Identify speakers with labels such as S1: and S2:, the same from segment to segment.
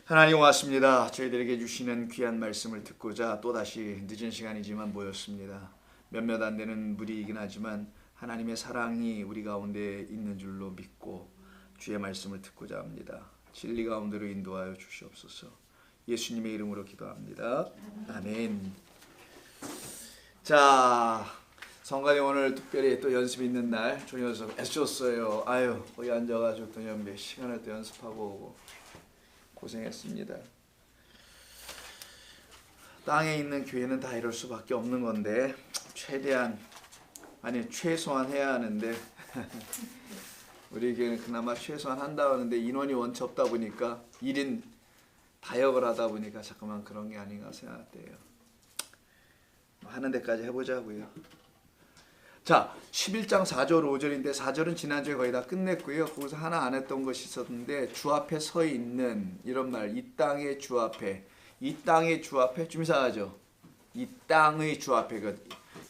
S1: 하나님 고맙습니다. 저희들에게 주시는 귀한 말씀을 듣고자 또다시 늦은 시간이지만 모였습니다. 몇몇 안 되는 무리이긴 하지만 하나님의 사랑이 우리 가운데 있는 줄로 믿고 주의 말씀을 듣고자 합니다. 진리 가운데로 인도하여 주시옵소서. 예수님의 이름으로 기도합니다. 아멘. 자, 성가대 오늘 특별히 또 연습 있는 날 조 녀석 애쓰셨어요. 아유, 거기 앉아가지고 또 몇 시간을 또 연습하고 오고 고생했습니다. 땅에 있는 교회는 다 이럴 수밖에 없는 건데 최대한 최소한 해야 하는데 우리 교회는 그나마 최소한 한다고 하는데 인원이 원체 없다 보니까 1인 다역을 하다 보니까 잠깐만 그런 게 아닌가 생각돼요. 하는 데까지 해보자고요. 자, 11장 4절 5절인데 4절은 지난주에 거의 다 끝냈고요. 거기서 하나 안 했던 것이 있었는데 주 앞에 서 있는 이런 말, 이 땅의 주 앞에. 이 땅의 주 앞에 좀 이상하죠. 이 땅의 주 앞에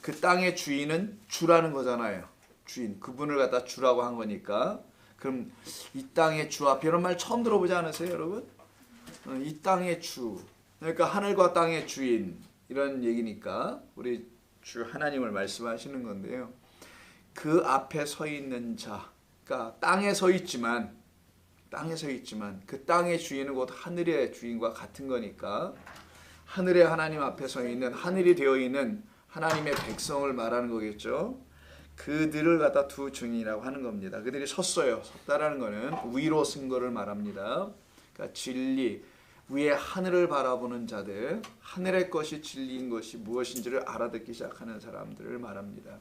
S1: 그 땅의 주인은 주라는 거잖아요. 주인, 그분을 갖다 주라고 한 거니까. 그럼 이 땅의 주 앞에 이런 말 처음 들어보지 않으세요, 여러분? 이 땅의 주, 그러니까 하늘과 땅의 주인 이런 얘기니까 우리 주 하나님을 말씀하시는 건데요. 그 앞에 서 있는 자, 그러니까 땅에 서 있지만 그 땅의 주인은 곧 하늘의 주인과 같은 거니까 하늘의 하나님 앞에 서 있는, 하늘이 되어 있는 하나님의 백성을 말하는 거겠죠. 그들을 갖다 두 증인이라고 하는 겁니다. 그들이 섰다라는 거는 위로 쓴 거를 말합니다. 그러니까 진리, 위에 하늘을 바라보는 자들, 하늘의 것이 진리인 것이 무엇인지를 알아듣기 시작하는 사람들을 말합니다.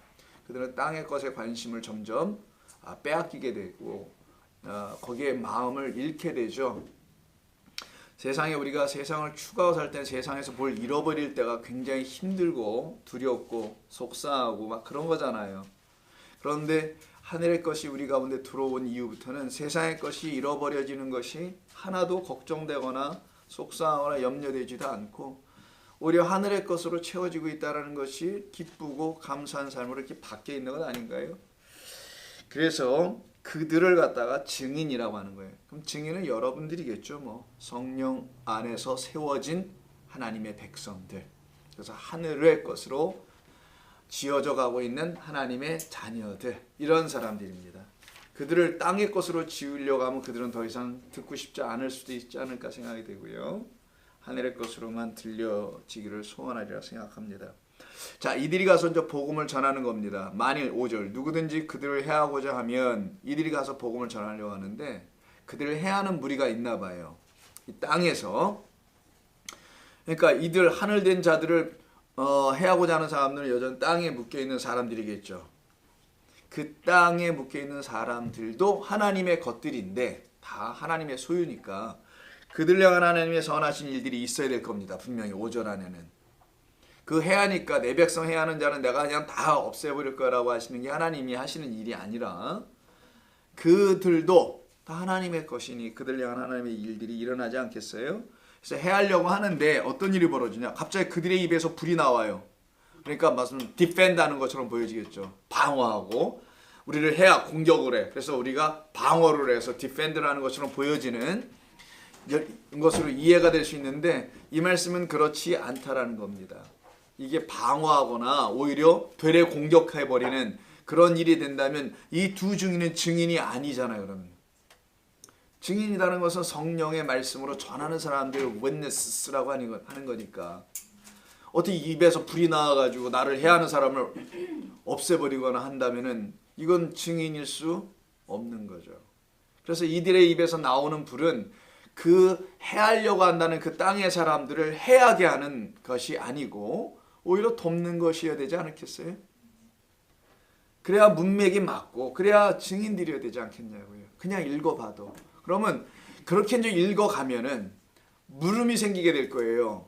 S1: 그들은 땅의 것에 관심을 점점 빼앗기게 되고 거기에 마음을 잃게 되죠. 세상에 우리가 세상을 추구하고 살 때는 세상에서 뭘 잃어버릴 때가 굉장히 힘들고 두렵고 속상하고 막 그런 거잖아요. 그런데 하늘의 것이 우리 가운데 들어온 이후부터는 세상의 것이 잃어버려지는 것이 하나도 걱정되거나 속상하거나 염려되지도 않고 오히려 하늘의 것으로 채워지고 있다는 것이 기쁘고 감사한 삶으로 이렇게 바뀌어 있는 것 아닌가요? 그래서 그들을 갖다가 증인이라고 하는 거예요. 그럼 증인은 여러분들이겠죠. 성령 안에서 세워진 하나님의 백성들. 그래서 하늘의 것으로 지어져 가고 있는 하나님의 자녀들, 이런 사람들입니다. 그들을 땅의 것으로 지으려고 하면 그들은 더 이상 듣고 싶지 않을 수도 있지 않을까 생각이 되고요. 하늘의 것으로만 들려지기를 소원하리라 생각합니다. 자, 이들이 가서 이제 복음을 전하는 겁니다. 만일 5절 누구든지 그들을 해하고자 하면 이들이 가서 복음을 전하려고 하는데 그들을 해하는 무리가 있나 봐요. 이 땅에서. 그러니까 이들 하늘된 자들을 해하고자 하는 사람들은 여전히 땅에 묶여있는 사람들이겠죠. 그 땅에 묶여있는 사람들도 하나님의 것들인데 다 하나님의 소유니까 그들 향한 하나님의 선하신 일들이 있어야 될 겁니다. 분명히 5절 안에는. 그 해하니까 내 백성 해하는 자는 내가 그냥 다 없애버릴 거라고 하시는 게 하나님이 하시는 일이 아니라 그들도 다 하나님의 것이니 그들 향한 하나님의 일들이 일어나지 않겠어요? 그래서 해하려고 하는데 어떤 일이 벌어지냐? 갑자기 그들의 입에서 불이 나와요. 그러니까 무슨 디펜드 하는 것처럼 보여지겠죠. 방어하고 우리를 해야 공격을 해. 그래서 우리가 방어를 해서 디펜드를 하는 것처럼 보여지는 것으로 이해가 될 수 있는데 이 말씀은 그렇지 않다라는 겁니다. 이게 방어하거나 오히려 되레 공격해버리는 그런 일이 된다면 이 두 증인은 증인이 아니잖아요. 그러면 증인이라는 것은 성령의 말씀으로 전하는 사람들 witness라고 하는 거니까 어떻게 입에서 불이 나와가지고 나를 해하는 사람을 없애버리거나 한다면은 이건 증인일 수 없는 거죠. 그래서 이들의 입에서 나오는 불은 그 해하려고 한다는 그 땅의 사람들을 해하게 하는 것이 아니고 오히려 돕는 것이어야 되지 않겠어요? 그래야 문맥이 맞고 그래야 증인들이어야 되지 않겠냐고요. 그냥 읽어봐도. 그러면 그렇게 이제 읽어가면은 물음이 생기게 될 거예요.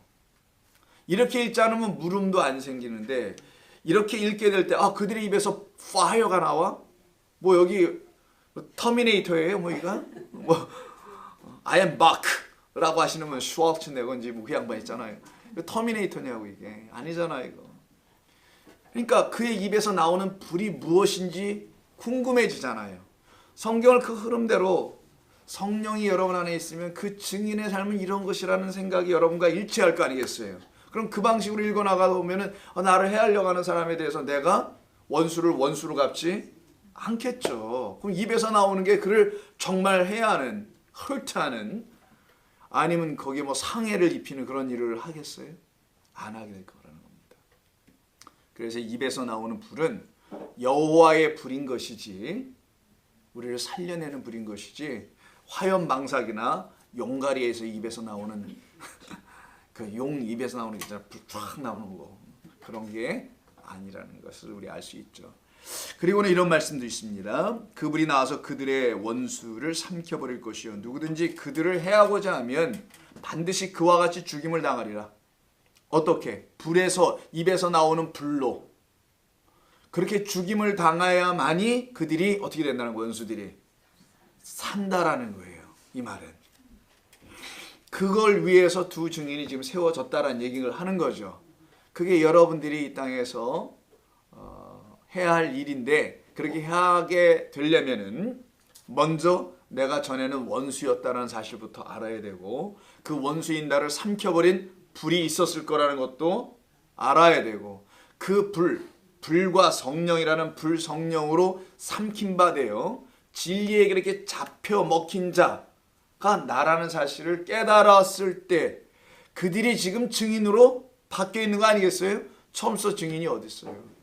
S1: 이렇게 읽지 않으면 물음도 안 생기는데 이렇게 읽게 될 때 그들의 입에서 파이어가 나와? 뭐 여기 터미네이터예요? 뭐 이거? 뭐 I am Bach라고 하시는 분 슈왈츠네거인지 뭐 그 양반 있잖아요. 터미네이터냐고 이게 아니잖아요 이거. 그러니까 그의 입에서 나오는 불이 무엇인지 궁금해지잖아요. 성경을 그 흐름대로 성령이 여러분 안에 있으면 그 증인의 삶은 이런 것이라는 생각이 여러분과 일치할 거 아니겠어요. 그럼 그 방식으로 읽어나가다 보면은 나를 해하려고 하는 사람에 대해서 내가 원수를 원수로 갚지 않겠죠. 그럼 입에서 나오는 게 그를 정말 해하는, 헐트하는, 아니면 거기에 뭐 상해를 입히는 그런 일을 하겠어요? 안 하게 될 거라는 겁니다. 그래서 입에서 나오는 불은 여호와의 불인 것이지, 우리를 살려내는 불인 것이지, 화염방사기나 용가리에서 입에서 나오는 그 용 입에서 나오는 게 불 나오는 거, 그런 게 아니라는 것을 우리 알 수 있죠. 그리고는 이런 말씀도 있습니다. 그불이 나와서 그들의 원수를 삼켜버릴 것이요 누구든지 그들을 해하고자 하면 반드시 그와 같이 죽임을 당하리라. 어떻게? 불에서, 입에서 나오는 불로 그렇게 죽임을 당해야만이 그들이 어떻게 된다는 거예요? 원수들이 산다라는 거예요. 이 말은 그걸 위해서 두 증인이 지금 세워졌다라는 얘기를 하는 거죠. 그게 여러분들이 이 땅에서 해야 할 일인데, 그렇게 하게 되려면은 먼저 내가 전에는 원수였다는 사실부터 알아야 되고, 그 원수인 나를 삼켜버린 불이 있었을 거라는 것도 알아야 되고, 그 불과 성령이라는 불 성령으로 삼킨 바 되어 진리에 그렇게 잡혀 먹힌 자가 나라는 사실을 깨달았을 때 그들이 지금 증인으로 바뀌어 있는 거 아니겠어요? 처음서 증인이 어디 있어요?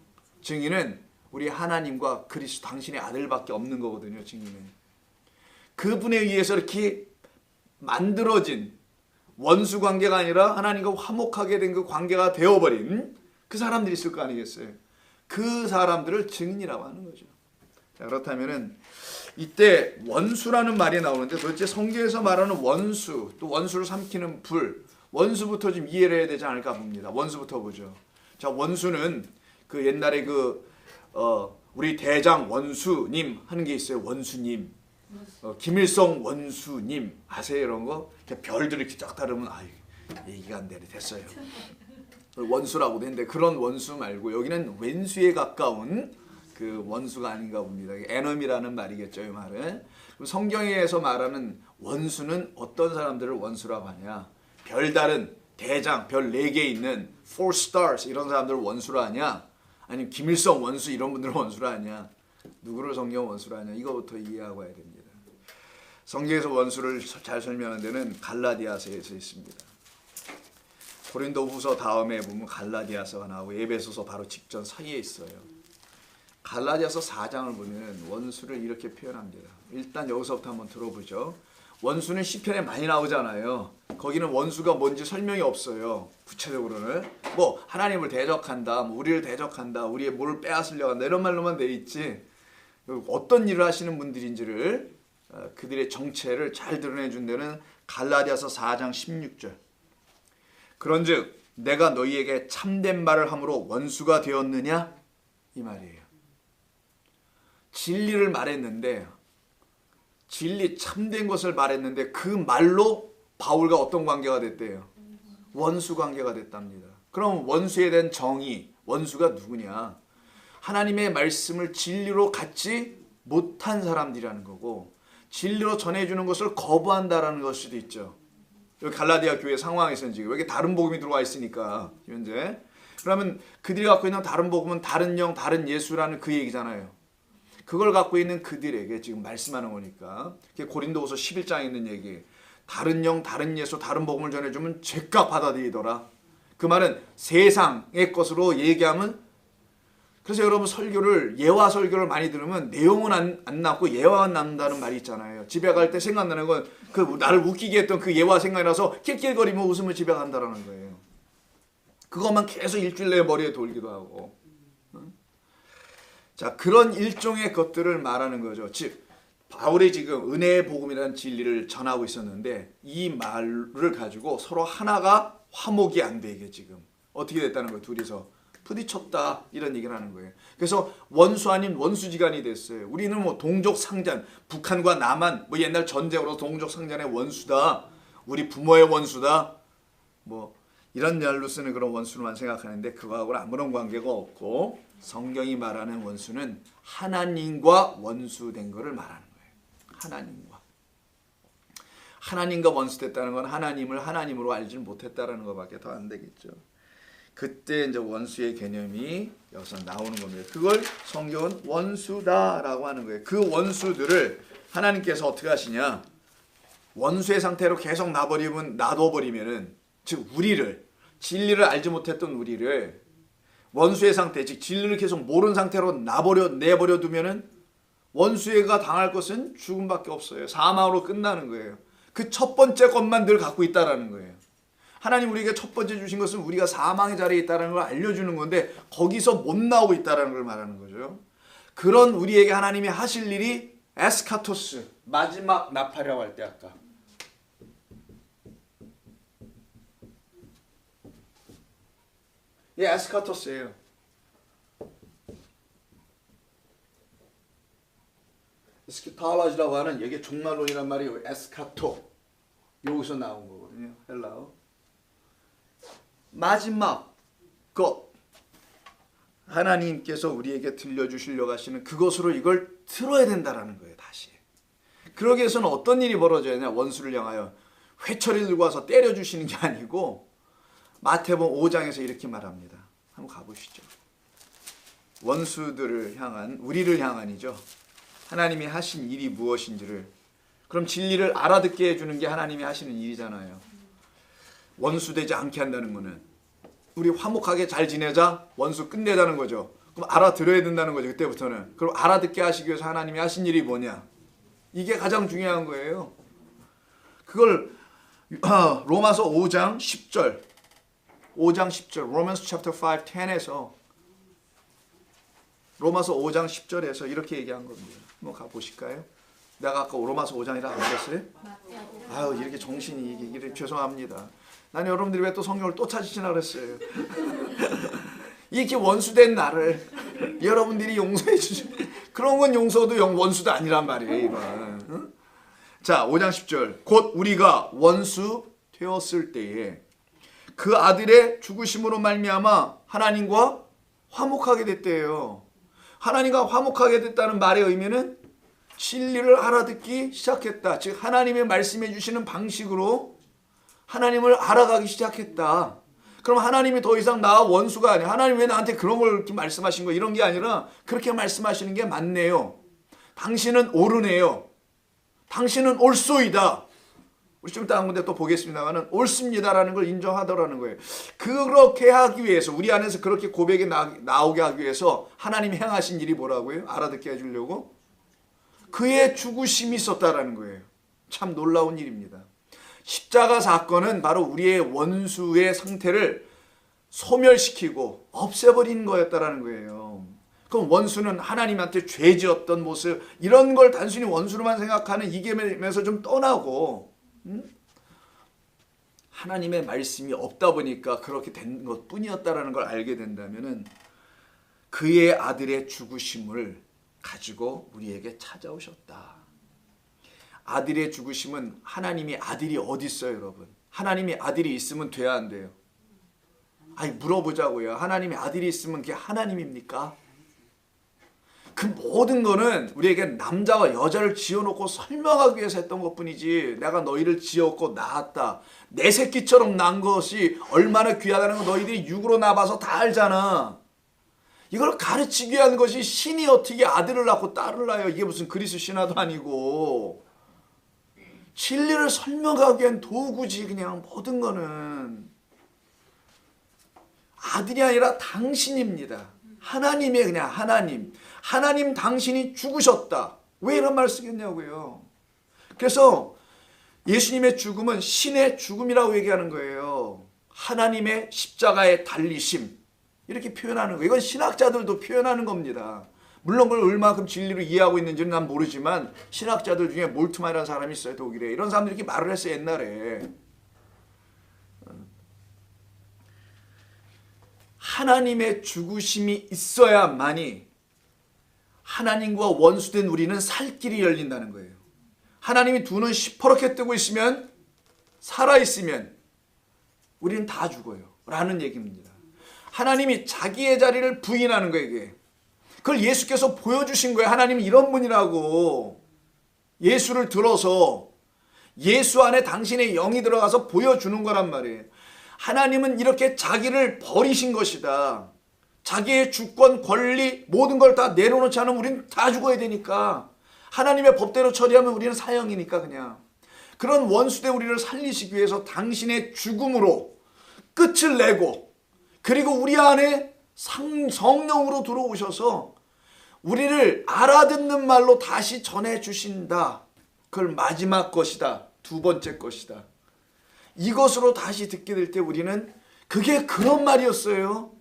S1: 증인은 우리 하나님과 그리스도 당신의 아들밖에 없는 거거든요. 증인은 그분에 의해서 이렇게 만들어진 원수 관계가 아니라 하나님과 화목하게 된 그 관계가 되어버린 그 사람들이 있을 거 아니겠어요? 그 사람들을 증인이라고 하는 거죠. 자, 그렇다면은 이때 원수라는 말이 나오는데 도대체 성경에서 말하는 원수, 또 원수를 삼키는 불, 원수부터 좀 이해를 해야 되지 않을까 봅니다. 원수부터 보죠. 자, 원수는 그 옛날에 우리 대장 원수님 하는 게 있어요. 원수님. 김일성 원수님 아세요? 이런 거? 별들 이렇게 쫙 다르면 얘기가 안 되네. 됐어요. 원수라고도 했는데 그런 원수 말고 여기는 왼수에 가까운 그 원수가 아닌가 봅니다. 에너미라는 말이겠죠. 이 말은. 성경에서 말하는 원수는 어떤 사람들을 원수라고 하냐? 별다른 대장, 별 4개 있는 4 stars 이런 사람들을 원수로 하냐? 아니면 김일성 원수 이런 분들을 원수로 하냐? 누구를 성경 원수로 하냐? 이거부터 이해하고 가야 됩니다. 성경에서 원수를 잘 설명하는 데는 갈라디아서에서 있습니다. 고린도후서 다음에 보면 갈라디아서가 나오고 에베소서 바로 직전 사이에 있어요. 갈라디아서 4장을 보면 원수를 이렇게 표현합니다. 일단 여기서부터 한번 들어보죠. 원수는 시편에 많이 나오잖아요. 거기는 원수가 뭔지 설명이 없어요. 구체적으로는 뭐 하나님을 대적한다, 뭐 우리를 대적한다, 우리의 뭐를 빼앗으려고 한다 이런 말로만 돼 있지 어떤 일을 하시는 분들인지를 그들의 정체를 잘 드러내준 데는 갈라디아서 4장 16절. 그런즉 내가 너희에게 참된 말을 함으로 원수가 되었느냐? 이 말이에요. 진리를 말했는데 진리 참된 것을 말했는데 그 말로 바울과 어떤 관계가 됐대요? 원수 관계가 됐답니다. 그럼 원수에 대한 정의, 원수가 누구냐? 하나님의 말씀을 진리로 갖지 못한 사람들이라는 거고 진리로 전해주는 것을 거부한다라는 걸 수도 있죠. 여기 갈라디아 교회 상황에서는 지금 여기 다른 복음이 들어와 있으니까 현재 그러면 그들이 갖고 있는 다른 복음은 다른 영, 다른 예수라는 그 얘기잖아요. 그걸 갖고 있는 그들에게 지금 말씀하는 거니까 고린도후서 11장에 있는 얘기 다른 영, 다른 예수, 다른 복음을 전해주면 죄값 받아들이더라. 그 말은 세상의 것으로 얘기하면 그래서 여러분 설교를 예화 설교를 많이 들으면 내용은 안 남고 예화만 남는다는 말이 있잖아요. 집에 갈 때 생각나는 건 그 나를 웃기게 했던 그 예화 생각이 나서 낄낄거리며 웃으면 집에 간다라는 거예요. 그것만 계속 일주일 내에 머리에 돌기도 하고. 자, 그런 일종의 것들을 말하는 거죠. 즉 바울이 지금 은혜의 복음이라는 진리를 전하고 있었는데 이 말을 가지고 서로 하나가 화목이 안 되게 지금 어떻게 됐다는 거예요. 둘이서 부딪혔다 이런 얘기를 하는 거예요. 그래서 원수 아닌 원수지간이 됐어요. 우리는 뭐 동족 상잔, 북한과 남한 뭐 옛날 전쟁으로 동족 상잔의 원수다, 우리 부모의 원수다, 뭐 이런 말로 쓰는 그런 원수로만 생각하는데 그거하고는 아무런 관계가 없고 성경이 말하는 원수는 하나님과 원수된 것을 말하는 거예요. 하나님과. 하나님과 원수됐다는 건 하나님을 하나님으로 알지 못했다라는 것밖에 더 안 되겠죠. 그때 이제 원수의 개념이 여기서 나오는 겁니다. 그걸 성경은 원수다라고 하는 거예요. 그 원수들을 하나님께서 어떻게 하시냐? 원수의 상태로 계속 놔둬버리면은, 즉 우리를, 진리를 알지 못했던 우리를 원수의 상태, 즉 진리를 계속 모르는 상태로 내버려 두면은 원수가 당할 것은 죽음밖에 없어요. 사망으로 끝나는 거예요. 그 첫 번째 것만 늘 갖고 있다라는 거예요. 하나님 우리에게 첫 번째 주신 것은 우리가 사망의 자리에 있다는 걸 알려주는 건데 거기서 못 나오고 있다는 걸 말하는 거죠. 그런 우리에게 하나님이 하실 일이 에스카토스, 마지막 나팔이라고 할 때 아까 이 에스카토스예요. 에스키탈라지라고 하는 이게 종말론이란 말이 에스카토, 여기서 나온 거거든요. 헬라어. 마지막 것, 하나님께서 우리에게 들려주시려고 하시는 그것으로 이걸 들어야 된다라는 거예요. 다시. 그러기 위해서는 어떤 일이 벌어져야 되냐? 원수를 향하여 회초리 들고 와서 때려주시는 게 아니고 마태복음 5장에서 이렇게 말합니다. 한번 가보시죠. 원수들을 향한, 우리를 향한이죠. 하나님이 하신 일이 무엇인지를, 그럼 진리를 알아듣게 해주는 게 하나님이 하시는 일이잖아요. 원수되지 않게 한다는 거는 우리 화목하게 잘 지내자, 원수 끝내자는 거죠. 그럼 알아들어야 된다는 거죠. 그때부터는. 그럼 알아듣게 하시기 위해서 하나님이 하신 일이 뭐냐? 이게 가장 중요한 거예요. 그걸 로마서 5장 10절 5장 10절 Romans chapter 5, 10에서 로마서 5장 10절에서 이렇게 얘기한 겁니다. 한번 가보실까요? 내가 아까 로마서 5장이라 안 그랬어요? 아유, 이렇게 정신이 이게 죄송합니다. 난 여러분들이 왜 또 성경을 또 찾으시나 그랬어요. 이렇게 원수된 나를 여러분들이 용서해 주시, 그런 건 용서도 원수도 아니란 말이에요, 이건. 응? 자, 5장 10절. 곧 우리가 원수 되었을 때에 그 아들의 죽으심으로 말미암아 하나님과 화목하게 됐대요. 하나님과 화목하게 됐다는 말의 의미는 진리를 알아듣기 시작했다. 즉 하나님의 말씀해 주시는 방식으로 하나님을 알아가기 시작했다. 그럼 하나님이 더 이상 나와 원수가 아니야. 하나님 왜 나한테 그런 걸 이렇게 말씀하신 거, 이런 게 아니라 그렇게 말씀하시는 게 맞네요. 당신은 옳으네요. 당신은 옳소이다. 우리 좀 다른 군데 또 보겠습니다만은 옳습니다라는 걸 인정하더라는 거예요. 그렇게 하기 위해서, 우리 안에서 그렇게 고백이 나오게 하기 위해서 하나님이 행하신 일이 뭐라고요? 알아듣게 해주려고 그의 죽으심이 있었다라는 거예요. 참 놀라운 일입니다. 십자가 사건은 바로 우리의 원수의 상태를 소멸시키고 없애버리는 거였다라는 거예요. 그럼 원수는 하나님한테 죄 지었던 모습, 이런 걸 단순히 원수로만 생각하는 이개념에서 좀 떠나고, 하나님의 말씀이 없다 보니까 그렇게 된 것뿐이었다라는 걸 알게 된다면은 그의 아들의 죽으심을 가지고 우리에게 찾아오셨다. 아들의 죽으심은, 하나님이 아들이 어디 있어요, 여러분? 하나님이 아들이 있으면 돼야 안 돼요? 아니, 물어보자고요. 하나님이 아들이 있으면 그게 하나님입니까? 그 모든 거는 우리에게 남자와 여자를 지어놓고 설명하기 위해서 했던 것뿐이지, 내가 너희를 지었고 낳았다, 내 새끼처럼 난 것이 얼마나 귀하다는 거 너희들이 육으로 나봐서 다 알잖아. 이걸 가르치기 위한 것이, 신이 어떻게 아들을 낳고 딸을 낳아요? 이게 무슨 그리스 신화도 아니고. 진리를 설명하기 위한 도구지. 그냥 모든 거는 아들이 아니라 당신입니다. 하나님의, 그냥 하나님 당신이 죽으셨다. 왜 이런 말 쓰겠냐고요. 그래서 예수님의 죽음은 신의 죽음이라고 얘기하는 거예요. 하나님의 십자가의 달리심, 이렇게 표현하는 거예요. 이건 신학자들도 표현하는 겁니다. 물론 그걸 얼마큼 진리로 이해하고 있는지는 난 모르지만 신학자들 중에 몰트만이라는 사람이 있어요, 독일에. 이런 사람들이 이렇게 말을 했어요, 옛날에. 하나님의 죽으심이 있어야만이 하나님과 원수된 우리는 살 길이 열린다는 거예요. 하나님이 두 눈 시퍼렇게 뜨고 있으면, 살아있으면 우리는 다 죽어요 라는 얘기입니다. 하나님이 자기의 자리를 부인하는 거예요, 이게. 그걸 예수께서 보여주신 거예요. 하나님이 이런 분이라고. 예수를 들어서 예수 안에 당신의 영이 들어가서 보여주는 거란 말이에요. 하나님은 이렇게 자기를 버리신 것이다. 자기의 주권, 권리, 모든 걸 다 내려놓지 않으면 우리는 다 죽어야 되니까. 하나님의 법대로 처리하면 우리는 사형이니까 그냥. 그런 원수대 우리를 살리시기 위해서 당신의 죽음으로 끝을 내고, 그리고 우리 안에 성령으로 들어오셔서 우리를 알아듣는 말로 다시 전해주신다. 그걸 마지막 것이다. 두 번째 것이다. 이것으로 다시 듣게 될 때 우리는 그게 그런 말이었어요.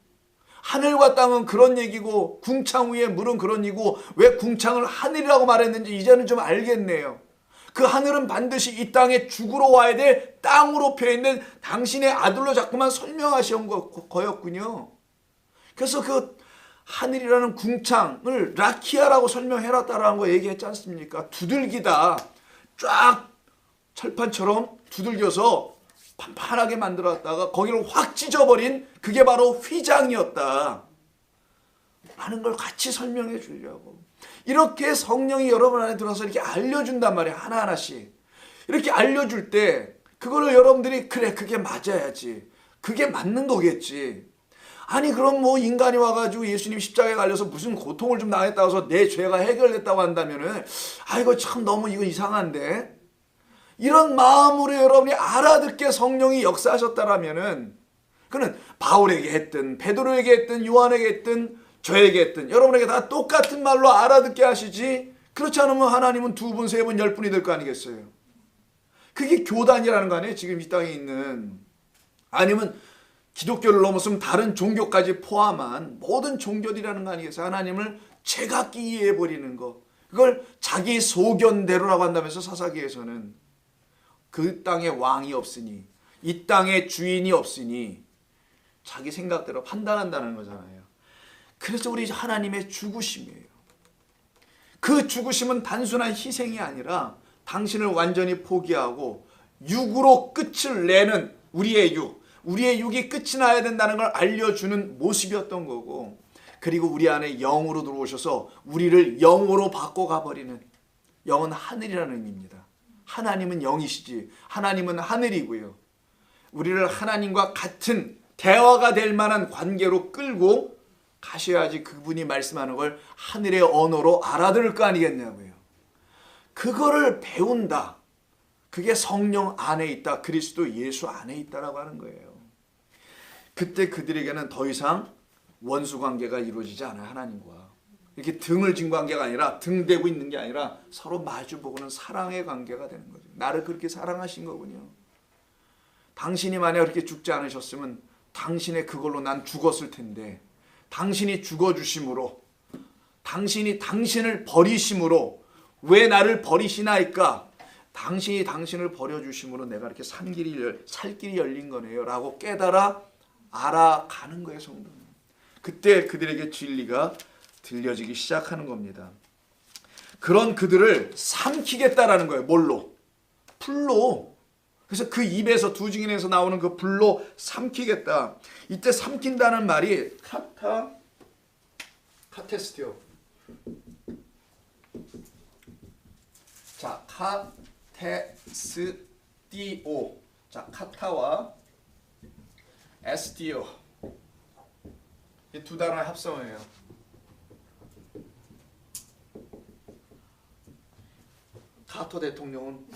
S1: 하늘과 땅은 그런 얘기고 궁창 위에 물은 그런 얘기고 왜 궁창을 하늘이라고 말했는지 이제는 좀 알겠네요. 그 하늘은 반드시 이 땅에 죽으러 와야 될 땅으로 표현된 당신의 아들로 자꾸만 설명하신 거였군요. 그래서 그 하늘이라는 궁창을 라키아라고 설명해놨다라는 거 얘기했지 않습니까? 두들기다. 쫙 철판처럼 두들겨서 판판하게 만들었다가 거기를 확 찢어버린 그게 바로 휘장이었다 라는 걸 같이 설명해 주려고. 이렇게 성령이 여러분 안에 들어서 이렇게 알려준단 말이에요. 하나하나씩 이렇게 알려줄 때 그거를 여러분들이 그래 그게 맞아야지, 그게 맞는 거겠지. 아니 그럼 뭐 인간이 와가지고 예수님 십자가에 갈려서 무슨 고통을 좀 당했다고 해서 내 죄가 해결됐다고 한다면은 이거 참 너무 이거 이상한데, 이런 마음으로 여러분이 알아듣게 성령이 역사하셨다라면은 그는 바울에게 했든 베드로에게 했든 요한에게 했든 저에게 했든 여러분에게 다 똑같은 말로 알아듣게 하시지. 그렇지 않으면 하나님은 2분, 3분, 10분이 될 거 아니겠어요. 그게 교단이라는 거 아니에요. 지금 이 땅에 있는, 아니면 기독교를 넘어서면 다른 종교까지 포함한 모든 종교들이라는 거 아니겠어요. 하나님을 제각기 이해해버리는 거, 그걸 자기 소견대로라고 한다면서 사사기에서는 그 땅에 왕이 없으니, 이 땅에 주인이 없으니 자기 생각대로 판단한다는 거잖아요. 그래서 우리 하나님의 죽으심이에요. 그 죽으심은 단순한 희생이 아니라 당신을 완전히 포기하고 육으로 끝을 내는 우리의 육이 끝이 나야 된다는 걸 알려주는 모습이었던 거고, 그리고 우리 안에 영으로 들어오셔서 우리를 영으로 바꿔가버리는, 영은 하늘이라는 의미입니다. 하나님은 영이시지 하나님은 하늘이고요. 우리를 하나님과 같은 대화가 될 만한 관계로 끌고 가셔야지 그분이 말씀하는 걸 하늘의 언어로 알아들을 거 아니겠냐고요. 그거를 배운다. 그게 성령 안에 있다. 그리스도 예수 안에 있다라고 하는 거예요. 그때 그들에게는 더 이상 원수 관계가 이루어지지 않아요. 하나님과 이렇게 등을 진 관계가 아니라 등 대고 있는 게 아니라 서로 마주보고는 사랑의 관계가 되는 거죠. 나를 그렇게 사랑하신 거군요. 당신이 만약 그렇게 죽지 않으셨으면 당신의 그걸로 난 죽었을 텐데, 당신이 죽어주심으로, 당신이 당신을 버리심으로 왜 나를 버리시나이까? 당신이 당신을 버려주심으로 내가 이렇게 살 길이 열린 거네요 라고 깨달아 알아가는 거예요. 성도는 그때 그들에게 진리가 들려지기 시작하는 겁니다. 그런 그들을 삼키겠다라는 거예요. 뭘로? 풀로. 그래서 그 입에서, 두 증인에서 나오는 그 불로 삼키겠다. 이때 삼킨다는 말이 카테스티오. 자, 카테스티오. 자, 카타와 에스티오. 이 두 단어의 합성어예요. 카토 대통령은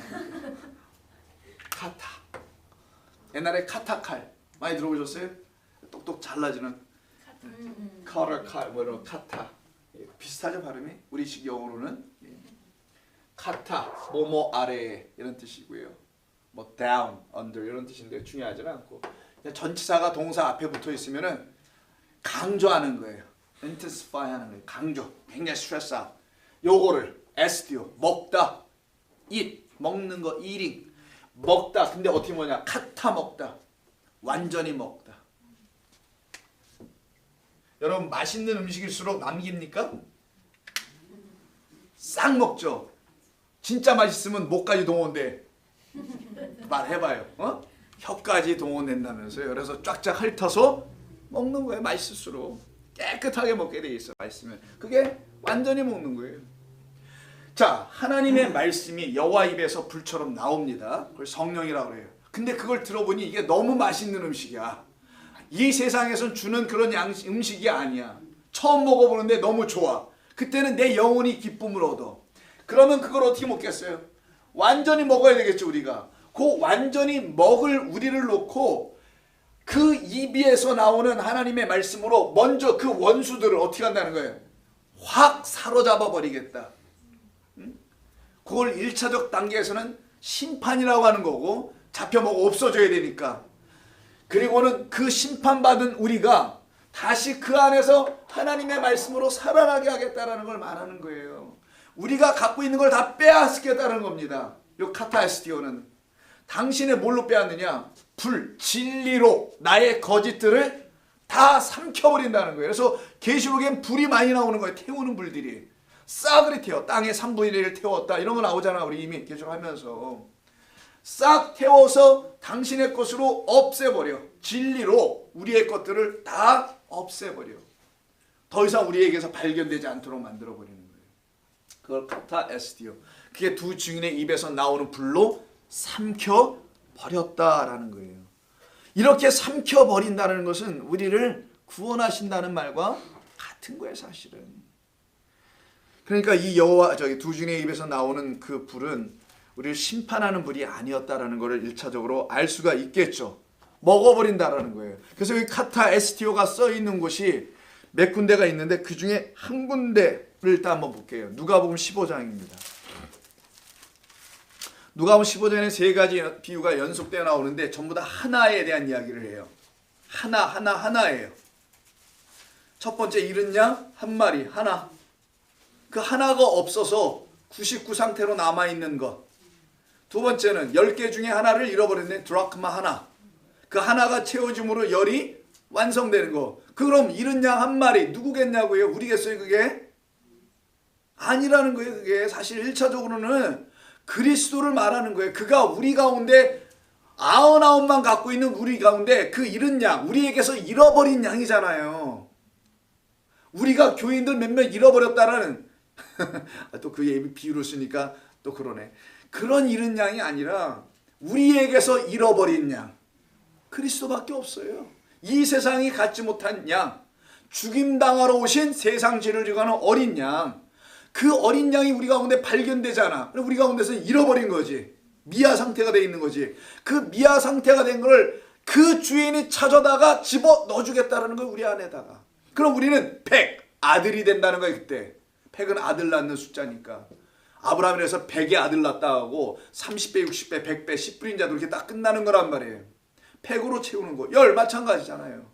S1: 카타. 옛날에 카타 칼 많이 들어보셨어요? 똑똑 잘라지는 커터 칼, 뭐 이런 카타. 비슷하죠 발음이? 우리식 영어로는 카타, 뭐뭐 아래 이런 뜻이고요. 뭐 down, under 이런 뜻인데 중요하지는 않고, 전치사가 동사 앞에 붙어 있으면은 강조하는 거예요. intensify 하는 거예요. 강조, 굉장히 스트레스 아웃. 요거를 에스티오, 먹다, eat, 먹는 거, eating, 먹다. 근데 어떻게 뭐냐? 카타 먹다, 완전히 먹다. 여러분 맛있는 음식일수록 남깁니까? 싹 먹죠. 진짜 맛있으면 목까지 동원돼. 말해봐요. 혀까지 동원된다면서요. 그래서 쫙쫙 핥아서 먹는 거예요. 맛있을수록 깨끗하게 먹게 돼 있어. 맛있으면 그게 완전히 먹는 거예요. 자, 하나님의 말씀이 여호와 입에서 불처럼 나옵니다. 그걸 성령이라고 그래요. 근데 그걸 들어보니 이게 너무 맛있는 음식이야. 이 세상에선 주는 그런 음식이 아니야. 처음 먹어보는데 너무 좋아. 그때는 내 영혼이 기쁨을 얻어. 그러면 그걸 어떻게 먹겠어요? 완전히 먹어야 되겠죠, 우리가. 그 완전히 먹을 우리를 놓고 그 입에서 나오는 하나님의 말씀으로 먼저 그 원수들을 어떻게 한다는 거예요? 확 사로잡아 버리겠다. 그걸 1차적 단계에서는 심판이라고 하는 거고, 잡혀먹어 없어져야 되니까. 그리고는 그 심판받은 우리가 다시 그 안에서 하나님의 말씀으로 살아나게 하겠다라는 걸 말하는 거예요. 우리가 갖고 있는 걸 다 빼앗겠다는 겁니다. 요 카타에스티오는 당신의 뭘로 빼앗느냐? 불, 진리로 나의 거짓들을 다 삼켜버린다는 거예요. 그래서 계시록엔 불이 많이 나오는 거예요. 태우는 불들이 싸그리 태워. 땅에 3분의 1을 태웠다 이런 거 나오잖아. 우리 이미 계시록하면서 싹 태워서 당신의 것으로 없애버려. 진리로 우리의 것들을 다 없애버려. 더 이상 우리에게서 발견되지 않도록 만들어버리는 거예요. 그걸 카타에스티오. 그게 두 증인의 입에서 나오는 불로 삼켜버렸다라는 거예요. 이렇게 삼켜버린다는 것은 우리를 구원하신다는 말과 같은 거예요, 사실은. 그러니까 이 여호와 두 증인의 입에서 나오는 그 불은 우리를 심판하는 불이 아니었다라는 것을 1차적으로 알 수가 있겠죠. 먹어버린다라는 거예요. 그래서 여기 카타에스티오가 써 있는 곳이 몇 군데가 있는데 그 중에 한 군데를 일단 한번 볼게요. 누가복음 15장입니다. 누가복음 15장에는 세 가지 비유가 연속되어 나오는데 전부 다 하나에 대한 이야기를 해요. 하나예요. 첫 번째 잃은 양 한 마리 하나. 그 하나가 없어서 99 상태로 남아있는 것. 두 번째는 10개 중에 하나를 잃어버렸네. 드라크마 하나. 그 하나가 채워짐으로 열이 완성되는 거. 그럼 잃은 양 한 마리 누구겠냐고요? 우리겠어요 그게? 아니라는 거예요. 그게 사실 1차적으로는 그리스도를 말하는 거예요. 그가 우리 가운데 99만 갖고 있는 우리 가운데 그 잃은 양, 우리에게서 잃어버린 양이잖아요. 우리가 교인들 몇몇 잃어버렸다라는 또 그 비유를 쓰니까 또 그러네. 그런 잃은 양이 아니라 우리에게서 잃어버린 양. 그리스도밖에 없어요. 이 세상이 갖지 못한 양. 죽임당하러 오신 세상 죄를 지고 가는 어린 양. 그 어린 양이 우리 가운데 발견되잖아. 우리 가운데서 잃어버린 거지. 미아 상태가 돼 있는 거지. 그 미아 상태가 된 걸 그 주인이 찾아다가 집어 넣어주겠다는 거예요. 우리 안에다가. 그럼 우리는 100 아들이 된다는 거예요. 그때 100은 아들 낳는 숫자니까. 아브라함에서 100의 아들 낳았다 하고 30배, 60배, 100배, 10분인 자도 이렇게 딱 끝나는 거란 말이에요. 100으로 채우는 거. 열 마찬가지잖아요.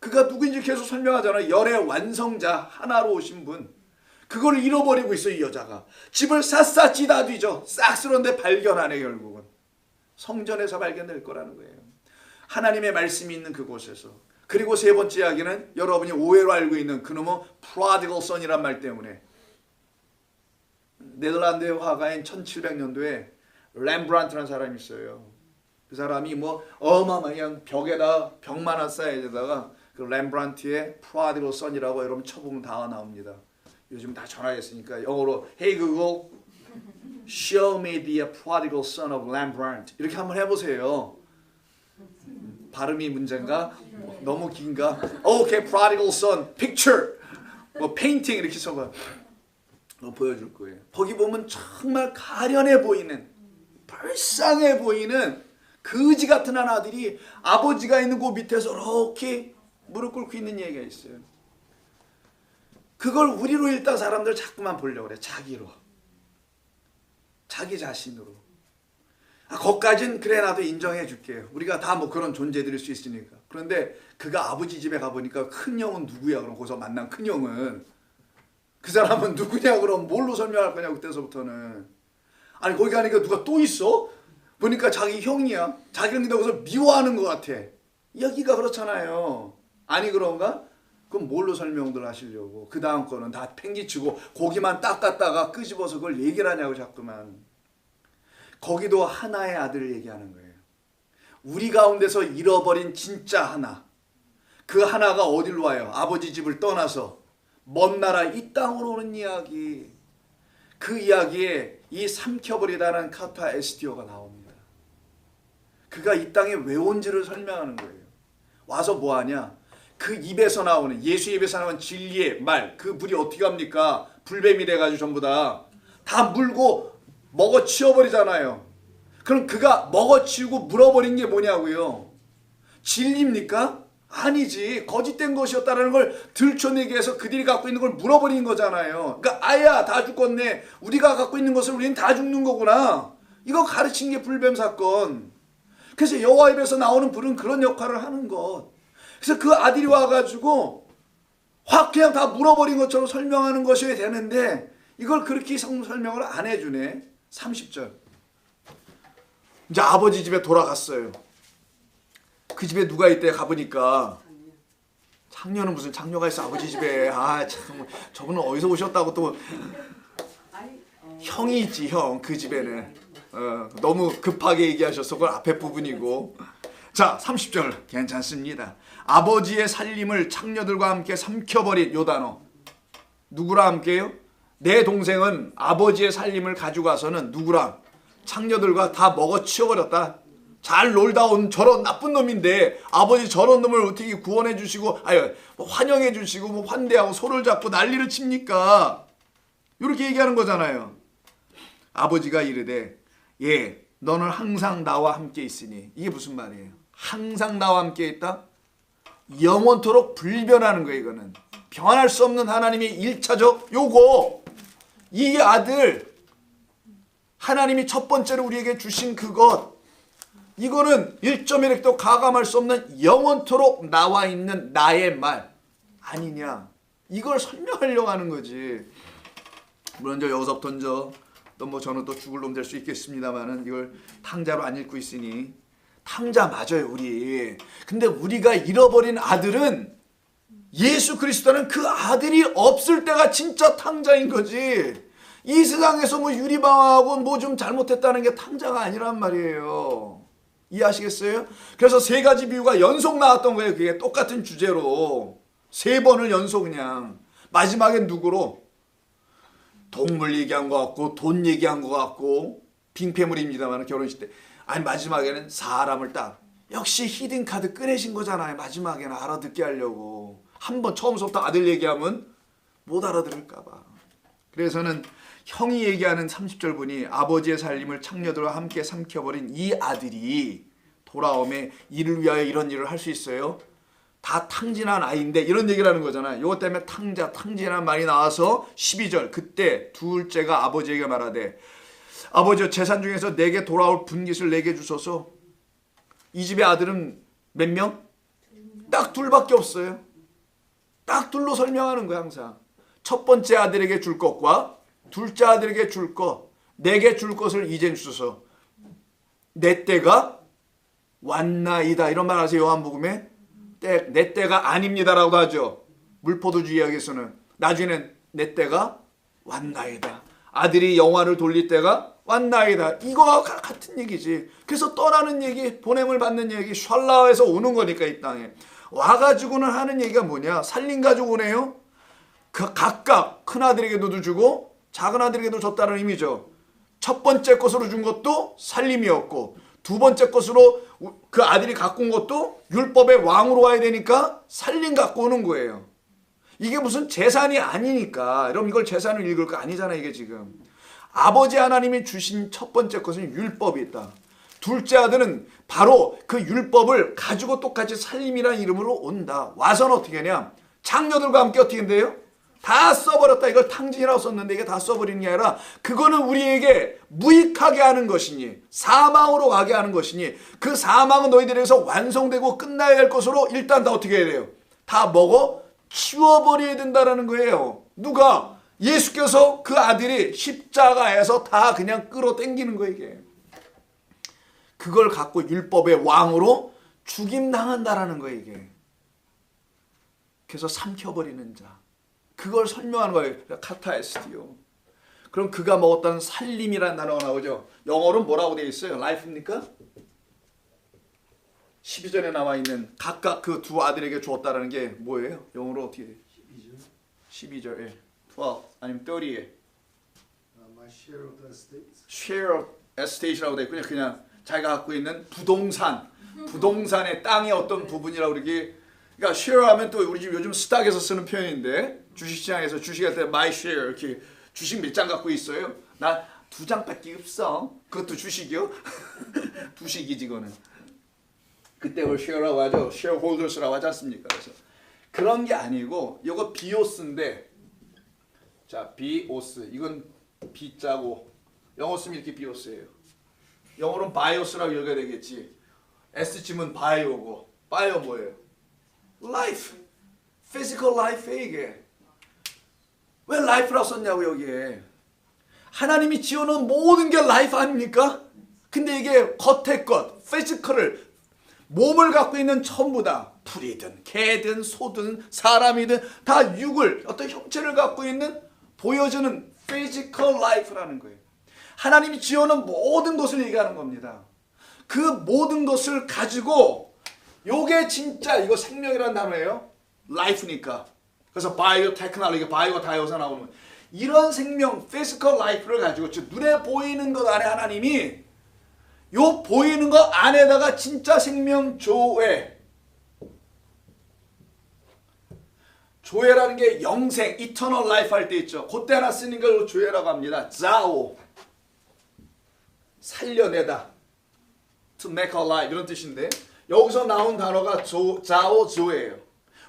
S1: 그가 누구인지 계속 설명하잖아요. 열의 완성자 하나로 오신 분. 그걸 잃어버리고 있어 이 여자가. 집을 샅샅이 다 뒤져. 싹스런데 발견하네 결국은. 성전에서 발견될 거라는 거예요. 하나님의 말씀이 있는 그곳에서. 그리고 세 번째 이야기는 여러분이 오해로 알고 있는 그놈의 prodigal son이란 말 때문에. 네덜란드의 화가인 1700년도에 렘브란트라는 사람이 있어요. 그 사람이 뭐 어마어마한 벽에다 벽만한 사이즈에다가 그 렘브란트의 prodigal son이라고 여러분 쳐보면 다 나옵니다. 요즘 다 전화했으니까 영어로 Hey Google, show me the prodigal son of Rembrandt. 이렇게 한번 해보세요. 발음이 문제인가? 너무 긴가? Okay, prodigal son, picture, 뭐 painting 이렇게 써봐. 보여줄 거예요. 거기 보면 정말 가련해 보이는, 불쌍해 보이는 거지 같은 한 아들이 아버지가 있는 그 밑에서 이렇게 무릎 꿇고 있는 얘기가 있어요. 그걸 우리로 일단 사람들 자꾸만 보려고 그래. 자기로. 자기 자신으로. 거기까진 그래 나도 인정해 줄게요. 우리가 다 뭐 그런 존재들일 수 있으니까. 그런데 그가 아버지 집에 가보니까 큰 형은 누구야? 그럼 거기서 만난 큰 형은 그 사람은 누구냐? 그럼 뭘로 설명할 거냐? 그때서부터는. 아니 거기 가니까 누가 또 있어? 보니까 자기 형이야. 자기는 근데 거기서 미워하는 것 같아. 여기가 그렇잖아요. 아니 그런가? 그럼 뭘로 설명들 하시려고. 그 다음 거는 다 팽개치고 고기만 딱 갖다가 끄집어서 그걸 얘기를 하냐고 자꾸만. 거기도 하나의 아들을 얘기하는 거예요. 우리 가운데서 잃어버린 진짜 하나. 그 하나가 어디로 와요? 아버지 집을 떠나서 먼 나라 이 땅으로 오는 이야기. 그 이야기에 이 삼켜버리다는 카타 에스티오가 나옵니다. 그가 이 땅에 왜 온지를 설명하는 거예요. 와서 뭐하냐? 그 입에서 나오는, 예수 입에서 나오는 진리의 말, 그 물이 어떻게 합니까? 불뱀이 돼가지고 전부 다 물고 먹어치워버리잖아요. 그럼 그가 먹어치우고 물어버린 게 뭐냐고요? 진리입니까? 아니지. 거짓된 것이었다는 걸 들춰내기 위해서 그들이 갖고 있는 걸 물어버린 거잖아요. 그러니까 아야 다 죽었네. 우리가 갖고 있는 것을 우리는 다 죽는 거구나. 이거 가르친 게 불뱀 사건. 그래서 여호와 입에서 나오는 불은 그런 역할을 하는 것. 그래서 그 아들이 와가지고 확 그냥 다 물어버린 것처럼 설명하는 것이어야 되는데 이걸 그렇게 설명을 안 해주네. 30절. 이제 아버지 집에 돌아갔어요. 그 집에 누가 있대 가보니까 장녀는 무슨 장녀가 있어 아버지 집에. 아 참 저분은 어디서 오셨다고 또 형이 있지 형 그 집에는. 너무 급하게 얘기하셔서 그건 앞에 부분이고. 자 30절 괜찮습니다. 아버지의 살림을 창녀들과 함께 삼켜버린 요 단어. 누구랑 함께요? 내 동생은 아버지의 살림을 가져가서는 누구랑? 창녀들과 다 먹어치워버렸다. 잘 놀다 온 저런 나쁜 놈인데 아버지 저런 놈을 어떻게 구원해 주시고 환영해 주시고 뭐 환대하고 손을 잡고 난리를 칩니까? 이렇게 얘기하는 거잖아요. 아버지가 이르되 예 너는 항상 나와 함께 있으니. 이게 무슨 말이에요? 항상 나와 함께 있다? 영원토록 불변하는 거예요. 이거는 변할 수 없는 하나님의 1차적 요거. 이 아들 하나님이 첫 번째로 우리에게 주신 그것, 이거는 1.1획도 가감할 수 없는 영원토록 나와 있는 나의 말 아니냐. 이걸 설명하려고 하는 거지. 물론 여기서부터 또 뭐 저는 또 죽을 놈 될 수 있겠습니다만은 이걸 탕자로 안 읽고 있으니 탕자 맞아요 우리. 근데 우리가 잃어버린 아들은 예수 그리스도는 그 아들이 없을 때가 진짜 탕자인 거지. 이 세상에서 뭐 유리방하고 뭐 좀 잘못했다는 게 탕자가 아니란 말이에요. 이해하시겠어요? 그래서 세 가지 비유가 연속 나왔던 거예요. 그게 똑같은 주제로 3번을 연속. 그냥 마지막엔 누구로? 동물 얘기한 것 같고 돈 얘기한 것 같고 빙패물입니다만 결혼식 때. 아니 마지막에는 사람을 딱 역시 히든카드 꺼내신 거잖아요. 마지막에는 알아듣게 하려고. 한번 처음부터 아들 얘기하면 못 알아들을까 봐. 그래서는 형이 얘기하는 30절 분이 아버지의 살림을 창녀들과 함께 삼켜버린 이 아들이 돌아오매 이를 위하여 이런 일을 할 수 있어요? 다 탕진한 아이인데 이런 얘기를 하는 거잖아요. 이것 때문에 탕진한 말이 나와서 12절 그때 둘째가 아버지에게 말하되 아버지여 재산 중에서 내게 돌아올 분깃을 내게 주소서. 이 집의 아들은 몇 명? 딱 둘밖에 없어요. 딱 둘로 설명하는 거야 항상. 첫 번째 아들에게 줄 것과 둘째 아들에게 줄 것, 내게 줄 것을 이젠 주소서. 내 때가 왔나이다. 이런 말 하세요. 요한복음에 내 때가 아닙니다라고 하죠. 물포도주의학에서는 나중에는 내 때가 왔나이다. 아들이 영화를 돌릴 때가 왔나이다. 이거와 같은 얘기지. 그래서 떠나는 얘기, 보냄을 받는 얘기, 샬라에서 오는 거니까 이 땅에. 와가지고는 하는 얘기가 뭐냐? 살림 가지고 오네요. 그 각각 큰 아들에게도 주고 작은 아들에게도 줬다는 의미죠. 첫 번째 것으로 준 것도 살림이었고 두 번째 것으로 그 아들이 갖고 온 것도 율법의 왕으로 와야 되니까 살림 갖고 오는 거예요. 이게 무슨 재산이 아니니까. 여러분 이걸 재산을 읽을 거 아니잖아요. 이게 지금 아버지 하나님이 주신 첫 번째 것은 율법이 있다. 둘째 아들은 바로 그 율법을 가지고 똑같이 살림이라는 이름으로 온다. 와서는 어떻게 하냐? 장녀들과 함께 어떻게 돼요? 다 써버렸다. 이걸 탕진이라고 썼는데 이게 다 써버리는 게 아니라 그거는 우리에게 무익하게 하는 것이니 사망으로 가게 하는 것이니 그 사망은 너희들에게서 완성되고 끝나야 할 것으로 일단 다 어떻게 해야 돼요? 다 먹어 치워버려야 된다는 거예요. 누가? 예수께서 그 아들이 십자가에서 다 그냥 끌어당기는 거예요. 이게. 그걸 갖고 율법의 왕으로 죽임당한다라는 거예요. 이게. 그래서 삼켜버리는 자. 그걸 설명하는 거예요. 카타에스티오. 그럼 그가 먹었다는 살림이라는 단어가 나오죠. 영어로는 뭐라고 되어 있어요? 라이프입니까? 12절에 나와 있는 각각 그 두 아들에게 주었다라는 게 뭐예요? 영어로 어떻게 돼요? 12절. 예. 12 아니면 30에.
S2: share of the estates.
S1: share of estate이라고 돼 있군요. 그냥 자기가 갖고 있는 부동산의 땅의 어떤 부분이라고 그러기. 그러니까 share하면 또 우리 집 요즘 스탁에서 쓰는 표현인데 주식시장에서 주식할 때 my share 이렇게 주식 몇 장 갖고 있어요. 나 2장밖에 없어. 그것도 주식이요? 주식이지 그거는. 그때 그걸 share라고 하죠. shareholders라고 하지 않습니까? 그래서 그런 게 아니고 이거 비오스인데 자 비오스 이건 비자고 영어 쓰면 이렇게 비오스예요. 영어로는 바이오스라고 읽어야 되겠지. S쯤은 바이오고 바이오 뭐예요? Life, physical life에 이게 왜 life라고 썼냐고 여기에 하나님이 지어놓은 모든 게 life 아닙니까? 근데 이게 겉의 것, physical을 몸을 갖고 있는 전부 다 풀이든 개든 소든 사람이든 다 육을 어떤 형체를 갖고 있는 보여주는 physical life라는 거예요. 하나님이 지어놓은 모든 것을 얘기하는 겁니다. 그 모든 것을 가지고 요게 진짜 이거 생명이라는 단어예요. life니까. 그래서 바이오테크놀로지, 바이오가 다 여기서 나오는 거예요. 이런 생명, physical life를 가지고 즉 눈에 보이는 것 안에 하나님이 요 보이는 것 안에다가 진짜 생명 조회. 조회라는 게 영생, eternal life 할 때 있죠. 그때 하나 쓰는 걸 조회라고 합니다. 자오. 살려내다. To make alive 이런 뜻인데 여기서 나온 단어가 자오 조예요.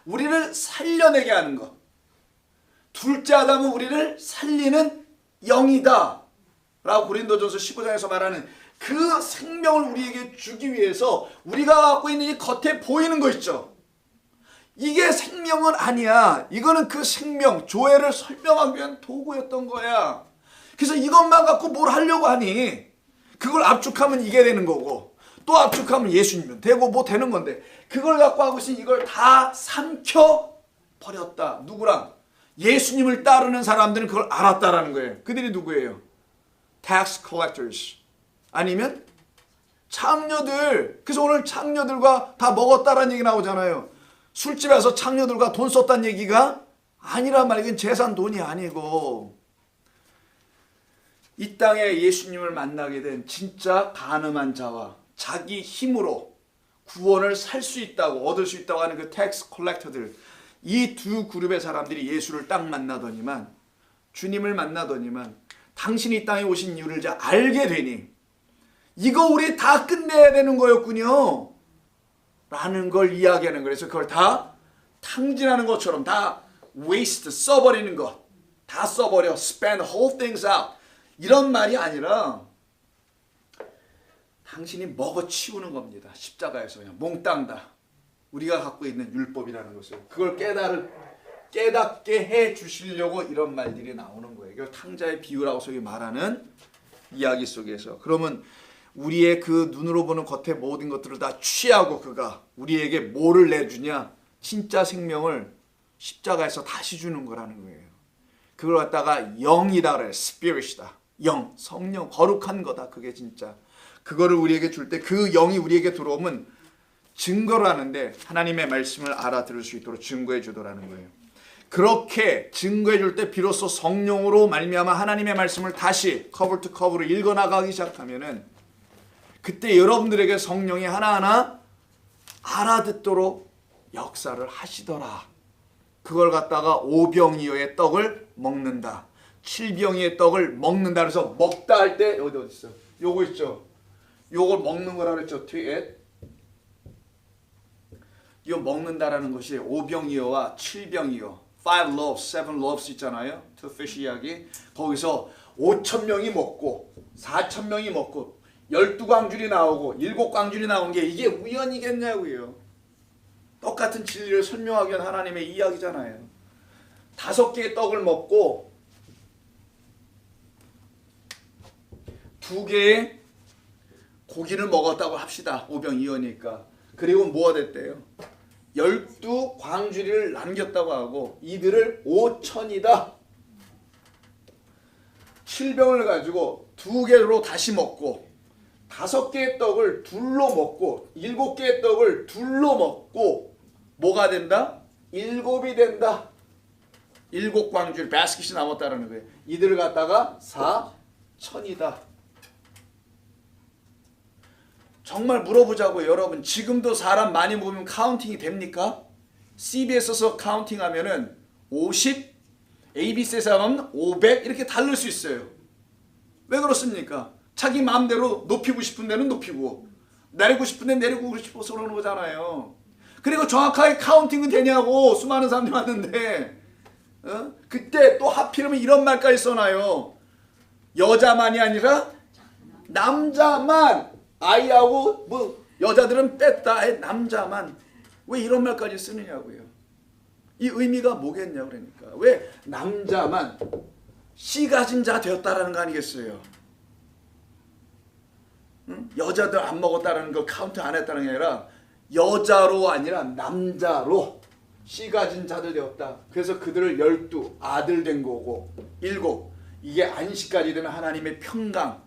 S1: 우리를 살려내게 하는 것. 둘째 아담은 우리를 살리는 영이다. 라고 고린도전서 15장에서 말하는 그 생명을 우리에게 주기 위해서 우리가 갖고 있는 이 겉에 보이는 거 있죠. 이게 생명은 아니야. 이거는 그 생명, 조회를 설명하기 위한 도구였던 거야. 그래서 이것만 갖고 뭘 하려고 하니 그걸 압축하면 이게 되는 거고 또 압축하면 예수님은 되고 뭐 되는 건데 그걸 갖고 하고 있으니 이걸 다 삼켜 버렸다. 누구랑? 예수님을 따르는 사람들은 그걸 알았다라는 거예요. 그들이 누구예요? Tax collectors. 아니면 창녀들. 그래서 오늘 창녀들과 다 먹었다라는 얘기 나오잖아요. 술집에서 창녀들과 돈 썼다는 얘기가 아니란 말이에요. 이건 재산 돈이 아니고 이 땅에 예수님을 만나게 된 진짜 가늠한 자와 자기 힘으로 구원을 살 수 있다고 얻을 수 있다고 하는 그 텍스 콜렉터들 이 두 그룹의 사람들이 예수를 딱 만나더니만 주님을 만나더니만 당신이 이 땅에 오신 이유를 이제 알게 되니 이거 우리 다 끝내야 되는 거였군요 라는 걸 이야기하는 거예요. 그래서 그걸 다 탕진하는 것처럼 다 waste 써버리는 것 다 써버려 spend whole things out 이런 말이 아니라 당신이 먹어치우는 겁니다. 십자가에서 그냥 몽땅 다 우리가 갖고 있는 율법이라는 것을 그걸 깨닫게 해 주시려고 이런 말들이 나오는 거예요. 이걸 탕자의 비유라고 속에 말하는 이야기 속에서 그러면 우리의 그 눈으로 보는 겉의 모든 것들을 다 취하고 그가 우리에게 뭐를 내주냐? 진짜 생명을 십자가에서 다시 주는 거라는 거예요. 그걸 갖다가 영이다 그래요. 스피릿이다. 영, 성령, 거룩한 거다. 그게 진짜. 그거를 우리에게 줄 때 그 영이 우리에게 들어오면 증거를 하는데 하나님의 말씀을 알아들을 수 있도록 증거해 주더라는 거예요. 그렇게 증거해 줄 때 비로소 성령으로 말미암아 하나님의 말씀을 다시 커버 투 커버로 읽어나가기 시작하면은 그때 여러분들에게 성령이 하나하나 알아듣도록 역사를 하시더라. 그걸 갖다가 오병이어의 떡을 먹는다. 7병이의 떡을 먹는다. 그래서 먹다 할 때 어디 있어? 요거 있죠. 요걸 먹는 거라 그랬죠. 뒤에 이거 먹는다라는 것이 5병이어와 7병이어 5 loaves, 7 loaves 있잖아요. two fish 이야기. 거기서 5,000명이 먹고 4,000명이 먹고 12광줄이 나오고 7광줄이 나온 게 이게 우연이겠냐고요. 똑같은 진리를 설명하기 위한 하나님의 이야기잖아요. 5개의 떡을 먹고 2개의 고기를 먹었다고 합시다. 오병이어니까. 그리고 뭐가 됐대요? 12광주리를 남겼다고 하고 이들을 5천이다. 7병을 가지고 2개로 다시 먹고 5개의 떡을 둘로 먹고 7개의 떡을 둘로 먹고 뭐가 된다? 7이 된다. 7광주리 바스켓이 남았다는 거예요. 이들을 갖다가 천이다. 정말 물어보자고요. 여러분 지금도 사람 많이 모으면 카운팅이 됩니까? CBS에서 카운팅하면은 50, ABC에서 하면 500 이렇게 다를 수 있어요. 왜 그렇습니까? 자기 마음대로 높이고 싶은 데는 높이고 내리고 싶은 데는 내리고 싶어서 그러는 거잖아요. 그리고 정확하게 카운팅은 되냐고 수많은 사람들이 왔는데 그때 또 하필이면 이런 말까지 써놔요. 여자만이 아니라 남자만. 아이하고 뭐 여자들은 뺐다 해. 남자만. 왜 이런 말까지 쓰느냐고요. 이 의미가 뭐겠냐 그러니까. 왜 남자만 씨 가진 자 되었다라는 거 아니겠어요. 응? 여자들 안 먹었다라는 거 카운트 안 했다는 게 아니라 여자로 아니라 남자로 씨 가진 자들 되었다. 그래서 그들을 12 아들 된 거고 7 이게 안식까지 되는 하나님의 평강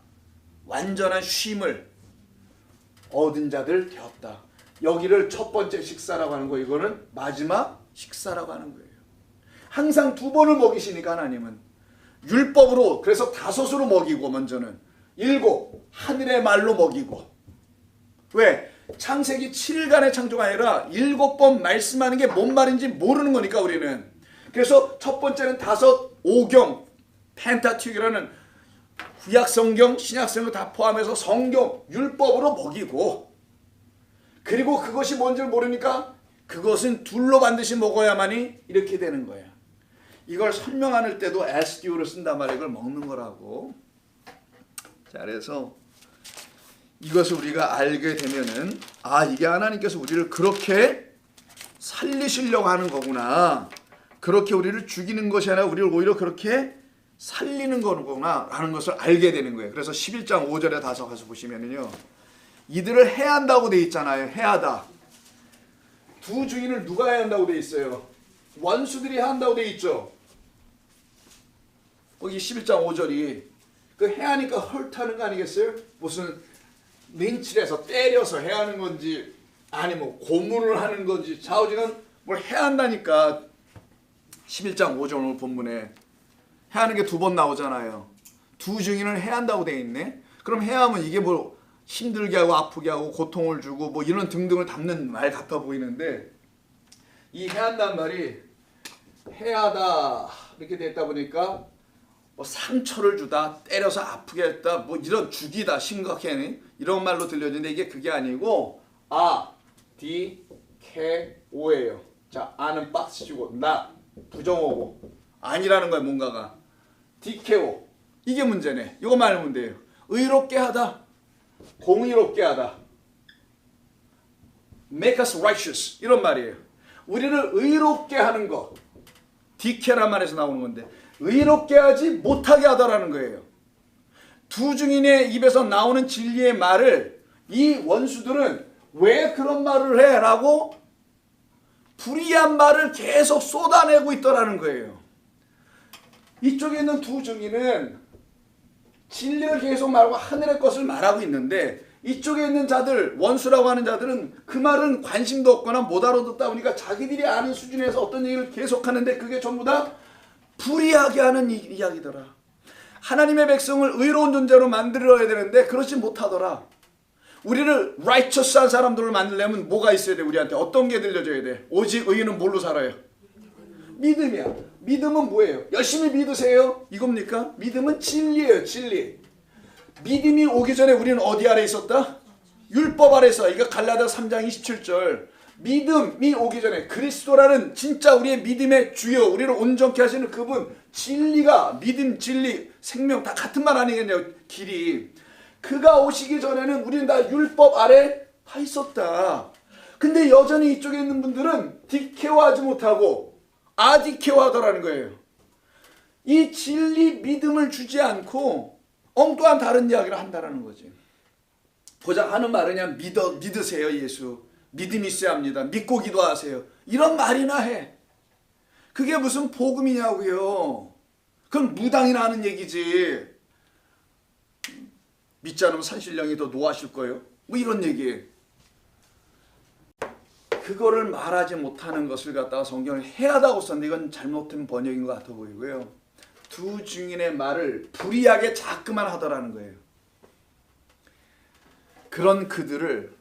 S1: 완전한 쉼을 얻은 자들 되었다. 여기를 첫 번째 식사라고 하는 거, 이거는 마지막 식사라고 하는 거예요. 항상 2번을 먹이시니까 하나님은 율법으로, 그래서 5으로 먹이고 먼저는 7 하늘의 말로 먹이고. 왜? 창세기 7일간의 창조가 아니라 7번 말씀하는 게 뭔 말인지 모르는 거니까 우리는. 그래서 첫 번째는 5 오경 펜타튜크라는 구약성경, 신약성경 다 포함해서 성경, 율법으로 먹이고, 그리고 그것이 뭔지 모르니까 그것은 둘로 반드시 먹어야만이 이렇게 되는 거야. 이걸 설명할 때도 SDO를 쓴단 말이야. 이걸 먹는 거라고. 자, 그래서 이것을 우리가 알게 되면은 이게 하나님께서 우리를 그렇게 살리시려고 하는 거구나. 그렇게 우리를 죽이는 것이 아니라 우리를 오히려 그렇게 살리는 거구나 라는 것을 알게 되는 거예요. 그래서 11장 5절에 다시 가서 보시면은요. 이들을 해한다고 돼 있잖아요. 해하다. 두 주인을 누가 해한다고 돼 있어요? 원수들이 해한다고 돼 있죠. 거기 11장 5절이 그 해하니까 헐타는 거 아니겠어요? 무슨 린치를 해서 때려서 해하는 건지 아니면 고문을 하는 건지 좌우지간 뭘 해한다니까. 11장 5절 오늘 본문에 해하는 게 2번 나오잖아요. 두 증인을 해한다고 돼 있네. 그럼 해하면 이게 뭐 힘들게 하고 아프게 하고 고통을 주고 뭐 이런 등등을 담는 말 같아 보이는데, 이 해한다는 말이 해하다 이렇게 됐다 보니까 뭐 상처를 주다, 때려서 아프게 했다, 뭐 이런 죽이다, 심각해 이런 말로 들려지는데 이게 그게 아니고 DKO예요. 자, 아는 박스치고 나 부정어고 아니라는 거야. 뭔가가 DKO 이게 문제네. 이거만 알면 돼요. 의롭게 하다, 공의롭게 하다, make us righteous 이런 말이에요. 우리를 의롭게 하는 거, DK란 말에서 나오는 건데 의롭게 하지 못하게 하다라는 거예요. 두 증인의 입에서 나오는 진리의 말을 이 원수들은 왜 그런 말을 해? 라고 불의한 말을 계속 쏟아내고 있더라는 거예요. 이쪽에 있는 두 증인은 진리를 계속 말하고 하늘의 것을 말하고 있는데, 이쪽에 있는 자들, 원수라고 하는 자들은 그 말은 관심도 없거나 못 알아듣다 보니까 자기들이 아는 수준에서 어떤 얘기를 계속하는데 그게 전부 다 불의하게 하는 이야기더라. 하나님의 백성을 의로운 존재로 만들어야 되는데 그렇지 못하더라. 우리를 righteous한 사람들을 만들려면 뭐가 있어야 돼? 우리한테 어떤 게 들려줘야 돼? 오직 의인은 뭘로 살아요? 믿음이야. 믿음은 뭐예요? 열심히 믿으세요. 이겁니까? 믿음은 진리예요. 진리. 믿음이 오기 전에 우리는 어디 아래 있었다? 율법 아래 있어. 이거 갈라디아 3장 27절. 믿음이 오기 전에 그리스도라는 진짜 우리의 믿음의 주요, 우리를 온전케 하시는 그분, 진리가, 믿음, 진리, 생명 다 같은 말 아니겠냐고. 길이. 그가 오시기 전에는 우리는 다 율법 아래 다 있었다. 근데 여전히 이쪽에 있는 분들은 디케어하지 못하고 아디케어하더라는 거예요. 이 진리 믿음을 주지 않고 엉뚱한 다른 이야기를 한다라는 거지. 보자 하는 말은 그냥 믿으세요. 예수 믿음이 있어야 합니다. 믿고 기도하세요. 이런 말이나 해. 그게 무슨 복음이냐고요. 그건 무당이나 하는 얘기지. 믿지 않으면 산신령이 더 노하실 거예요. 뭐 이런 얘기예요. 그거를 말하지 못하는 것을 갖다가 성경을 해하다고 썼는데 이건 잘못된 번역인 것 같아 보이고요. 두 증인의 말을 불의하게 자꾸만 하더라는 거예요. 그런 그들을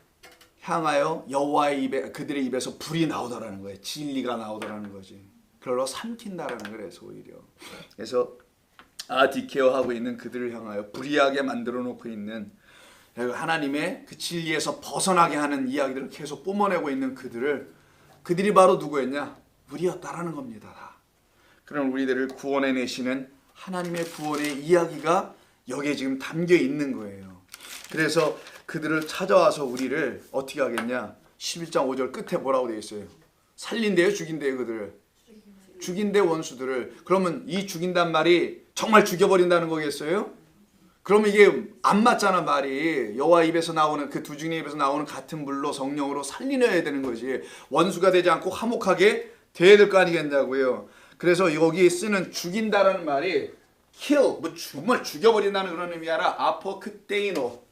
S1: 향하여 여호와의 입에 그들의 입에서 불이 나오더라는 거예요. 진리가 나오더라는 거지. 그걸로 삼킨다라는 거래서 오히려. 그래서 디케어하고 있는 그들을 향하여 불의하게 만들어 놓고 있는 하나님의 그 진리에서 벗어나게 하는 이야기들을 계속 뿜어내고 있는 그들이 바로 누구였냐? 우리였다라는 겁니다. 그럼 우리들을 구원해내시는 하나님의 구원의 이야기가 여기에 지금 담겨 있는 거예요. 그래서 그들을 찾아와서 우리를 어떻게 하겠냐? 11장 5절 끝에 뭐라고 되어 있어요? 살린대요, 죽인대요, 그들을? 죽인대, 원수들을. 그러면 이 죽인단 말이 정말 죽여버린다는 거겠어요? 그러면 이게 안 맞잖아, 말이. 여호와 입에서 나오는 그 두 증인의 입에서 나오는 같은 물로 성령으로 살리려야 되는 거지. 원수가 되지 않고 화목하게 돼야 될 거 아니겠냐고요. 그래서 여기 쓰는 죽인다라는 말이 kill, 뭐 정말 죽여버린다는 그런 의미 알아. 아포크테이노.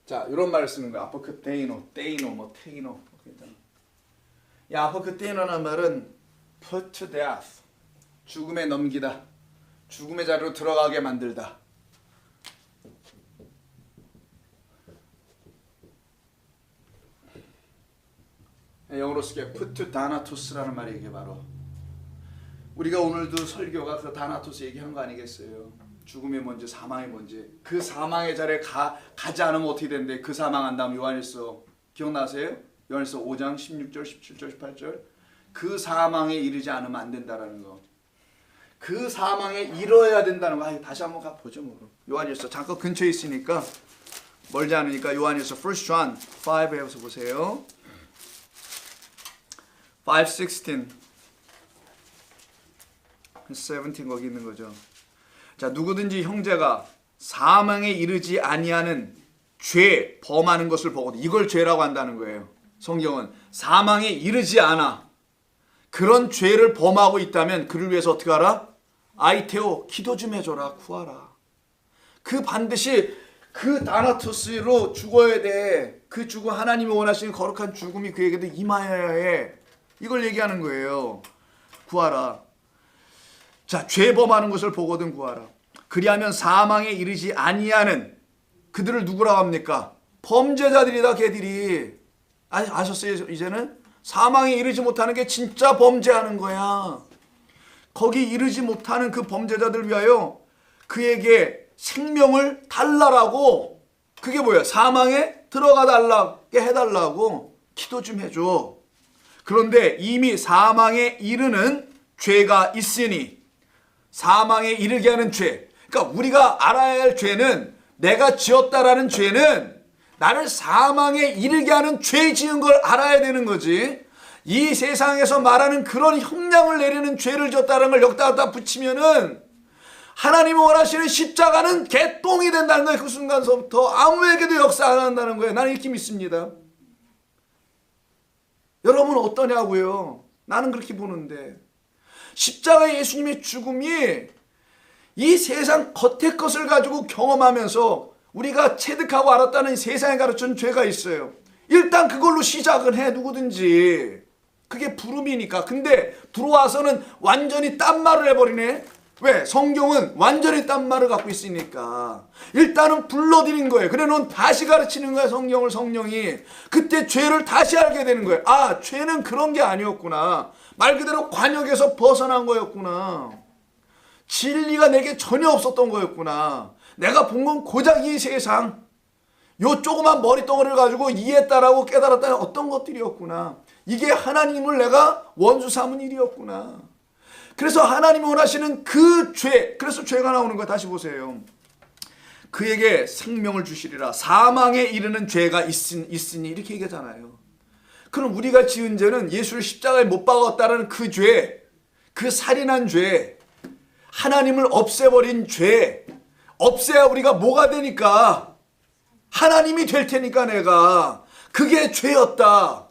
S1: 자, 이런 말을 쓰는 거야. 아포크테이노, 테이노, 뭐 테이노. 이 아포크테이노라는 말은 put to death, 죽음에 넘기다, 죽음의 자리로 들어가게 만들다. 영어로 쓰기에 put to thanatos라는 말이 이게 바로 우리가 오늘도 설교가 그 다나토스 얘기한 거 아니겠어요? 죽음이 뭔지 사망이 뭔지. 그 사망의 자리에 가지 않으면 어떻게 되는데 그 사망한 다음 요한일서 기억나세요? 요한일서 5장 16절 17절 18절 그 사망에 이르지 않으면 안 된다라는 거. 그 사망에 이뤄야 된다는 거. 다시 한번 가보죠. 뭐. 요한일서 잠깐 근처에 있으니까 멀지 않으니까 요한일서 1 John 5에서 보세요. 5:16 17 거기 있는 거죠. 자, 누구든지 형제가 사망에 이르지 아니하는 죄 범하는 것을 보거든. 이걸 죄라고 한다는 거예요. 성경은 사망에 이르지 않아. 그런 죄를 범하고 있다면 그를 위해서 어떻게 하라? 아이테오, 기도 좀 해줘라, 구하라. 그 반드시 그 다나토스로 죽어야 돼. 그 죽음, 하나님이 원하시는 거룩한 죽음이 그에게도 임하여야 해. 이걸 얘기하는 거예요. 구하라. 자, 죄 범하는 것을 보거든 구하라. 그리하면 사망에 이르지 아니하는 그들을 누구라고 합니까? 범죄자들이다, 걔들이. 아셨어요? 이제는 사망에 이르지 못하는 게 진짜 범죄하는 거야. 거기 이르지 못하는 그 범죄자들을 위하여 그에게 생명을 달라라고. 그게 뭐야? 사망에 들어가 달라게 해달라고 기도 좀 해줘. 그런데 이미 사망에 이르는 죄가 있으니, 사망에 이르게 하는 죄, 그러니까 우리가 알아야 할 죄는, 내가 지었다라는 죄는 나를 사망에 이르게 하는 죄 지은 걸 알아야 되는 거지. 이 세상에서 말하는 그런 형량을 내리는 죄를 졌다는 걸 여기다 갖다 붙이면은 하나님이 원하시는 십자가는 개똥이 된다는 거예요. 그 순간서부터 아무에게도 역사 안 한다는 거예요. 나는 이렇게 믿습니다. 여러분 어떠냐고요? 나는 그렇게 보는데, 십자가의 예수님의 죽음이 이 세상 겉의 것을 가지고 경험하면서 우리가 체득하고 알았다는 세상에 가르치는 죄가 있어요. 일단 그걸로 시작은 해, 누구든지. 그게 부름이니까. 근데 들어와서는 완전히 딴 말을 해버리네. 왜? 성경은 완전히 딴 말을 갖고 있으니까. 일단은 불러들인 거예요. 그래 넌 다시 가르치는 거야, 성경을. 성령이 그때 죄를 다시 알게 되는 거예요. 아, 죄는 그런 게 아니었구나. 말 그대로 관역에서 벗어난 거였구나. 진리가 내게 전혀 없었던 거였구나. 내가 본 건 고작 이 세상, 요 조그만 머리덩어리를 가지고 이해했다라고 깨달았다는 어떤 것들이었구나. 이게 하나님을 내가 원수 삼은 일이었구나. 그래서 하나님이 원하시는 그 죄, 그래서 죄가 나오는 거야. 다시 보세요. 그에게 생명을 주시리라. 사망에 이르는 죄가 있으니 이렇게 얘기하잖아요. 그럼 우리가 지은 죄는 예수를 십자가에 못 박았다는 그 죄, 그 살인한 죄, 하나님을 없애버린 죄, 없애야 우리가 뭐가 되니까? 하나님이 될 테니까 내가. 그게 죄였다.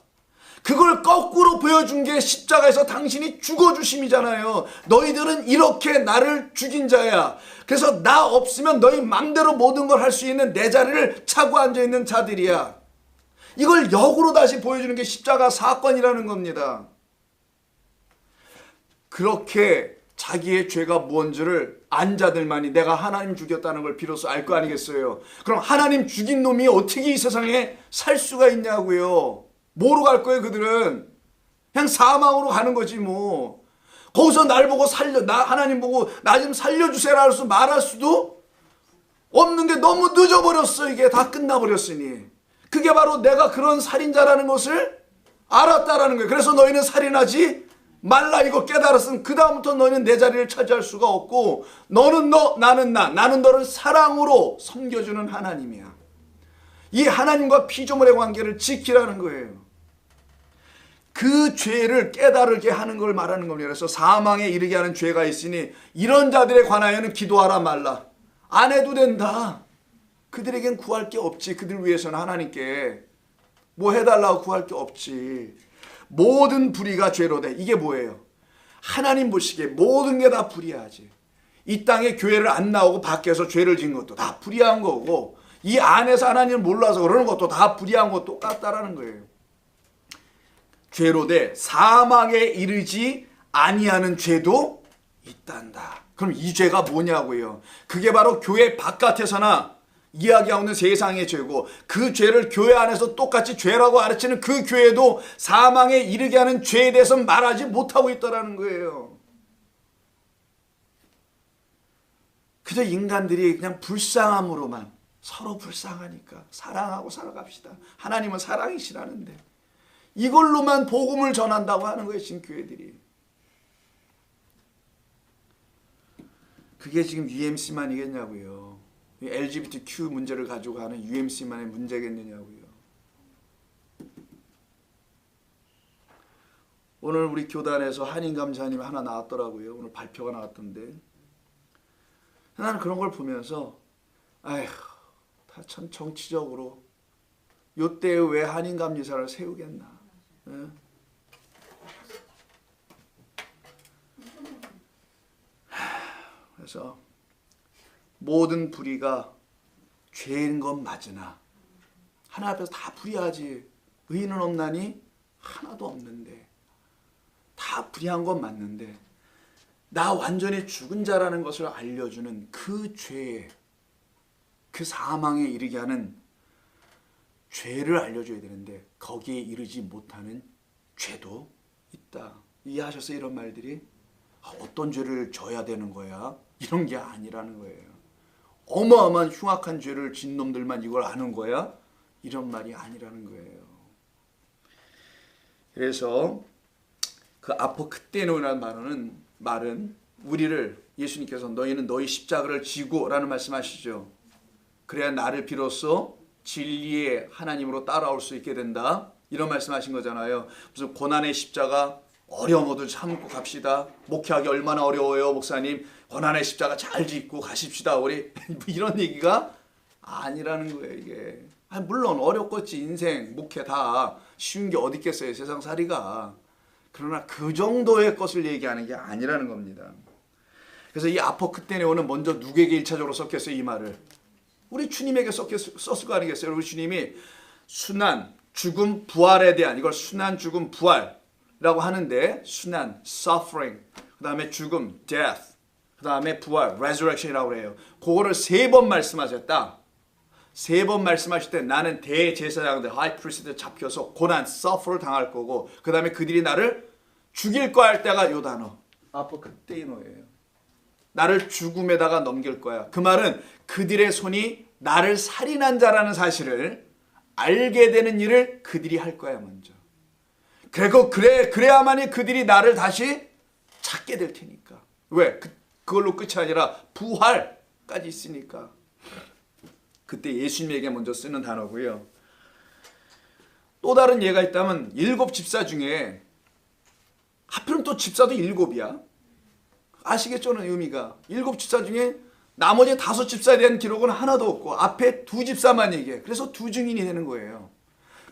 S1: 그걸 거꾸로 보여준 게 십자가에서 당신이 죽어주심이잖아요. 너희들은 이렇게 나를 죽인 자야. 그래서 나 없으면 너희 맘대로 모든 걸 할 수 있는 내 자리를 차고 앉아있는 자들이야. 이걸 역으로 다시 보여주는 게 십자가 사건이라는 겁니다. 그렇게 자기의 죄가 무언지를 안 자들만이 내가 하나님 죽였다는 걸 비로소 알 거 아니겠어요. 그럼 하나님 죽인 놈이 어떻게 이 세상에 살 수가 있냐고요. 뭐로 갈 거예요 그들은? 그냥 사망으로 가는 거지 뭐. 거기서 날 보고 하나님 보고 나 좀 살려주세요 라고 말할 수도 없는 게 너무 늦어버렸어. 이게 다 끝나버렸으니. 그게 바로 내가 그런 살인자라는 것을 알았다라는 거예요. 그래서 너희는 살인하지 말라 이거 깨달았으면 그 다음부터 너희는 내 자리를 차지할 수가 없고 너는 너 나는 나 나는 너를 사랑으로 섬겨주는 하나님이야. 이 하나님과 피조물의 관계를 지키라는 거예요. 그 죄를 깨달게 하는 걸 말하는 겁니다. 그래서 사망에 이르게 하는 죄가 있으니 이런 자들에 관하여는 기도하라 말라. 안 해도 된다. 그들에겐 구할 게 없지. 그들 위해서는 하나님께 뭐 해달라고 구할 게 없지. 모든 불의가 죄로 돼. 이게 뭐예요? 하나님 보시기에 모든 게 다 불의하지. 이 땅에 교회를 안 나오고 밖에서 죄를 지은 것도 다 불의한 거고 이 안에서 하나님을 몰라서 그러는 것도 다 불의한 것도 똑같다라는 거예요. 죄로 돼 사망에 이르지 아니하는 죄도 있단다. 그럼 이 죄가 뭐냐고요? 그게 바로 교회 바깥에서나 이야기하고 있는 세상의 죄고 그 죄를 교회 안에서 똑같이 죄라고 가르치는 그 교회도 사망에 이르게 하는 죄에 대해서 말하지 못하고 있다는 거예요. 그저 인간들이 그냥 불쌍함으로만 서로 불쌍하니까 사랑하고 살아갑시다. 하나님은 사랑이시라는데 이걸로만 복음을 전한다고 하는 거예요. 지금 교회들이. 그게 지금 UMC만이겠냐고요. LGBTQ 문제를 가지고 하는 UMC만의 문제겠느냐고요. 오늘 우리 교단에서 한인 감사님이 하나 나왔더라고요. 오늘 발표가 나왔던데 나는 그런 걸 보면서 아휴 다 참 정치적으로 요때에 왜 한인 감리사를 세우겠나. 예? 그래서 모든 불의가 죄인 건 맞으나 하나님 앞에서 다 불의하지 의인은 없나니 하나도 없는데 다 불의한 건 맞는데 나 완전히 죽은 자라는 것을 알려주는 그 죄에 그 사망에 이르게 하는 죄를 알려줘야 되는데 거기에 이르지 못하는 죄도 있다. 이해하셨어요? 이런 말들이 어떤 죄를 져야 되는 거야? 이런 게 아니라는 거예요. 어마어마한 흉악한 죄를 진 놈들만 이걸 아는 거야? 이런 말이 아니라는 거예요. 그래서 그 아포크테노라는 말은 우리를 예수님께서 너희는 너희 십자가를 지고 라는 말씀하시죠. 그래야 나를 비로소 진리의 하나님으로 따라올 수 있게 된다. 이런 말씀하신 거잖아요. 무슨 고난의 십자가 어려운 것들 참고 갑시다. 목회하기 얼마나 어려워요 목사님. 고난의 십자가 잘 짓고 가십시다 우리. 이런 얘기가 아니라는 거예요 이게. 물론 어렵겠지. 인생 목회 다 쉬운 게 어디 있겠어요 세상 살이가. 그러나 그 정도의 것을 얘기하는 게 아니라는 겁니다. 그래서 이 아포크테네오는 먼저 누구에게 1차적으로 썼겠어요 이 말을? 우리 주님에게 썼을 거 아니겠어요? 우리 주님이 순환, 죽음, 부활에 대한 이걸 순환, 죽음, 부활이라고 하는데 순환, suffering, 그 다음에 죽음, death, 그 다음에 부활, resurrection이라고 해요. 그거를 3번 말씀하셨다. 3번 말씀하실 때 나는 대제사장들, high priest들 잡혀서 고난, suffer를 당할 거고 그 다음에 그들이 나를 죽일 거 할 때가 요 단어 아포크테이노예요. 나를 죽음에다가 넘길 거야. 그 말은 그들의 손이 나를 살인한 자라는 사실을 알게 되는 일을 그들이 할 거야 먼저. 그래야만이 그들이 나를 다시 찾게 될 테니까. 왜? 그걸로 끝이 아니라 부활까지 있으니까. 그때 예수님에게 먼저 쓰는 단어고요. 또 다른 예가 있다면 7 집사 중에 하필은 또 집사도 7이야. 아시겠죠? 의미가. 7 집사 중에 나머지 5 집사에 대한 기록은 하나도 없고 앞에 2 집사만 얘기해. 그래서 2 증인이 되는 거예요.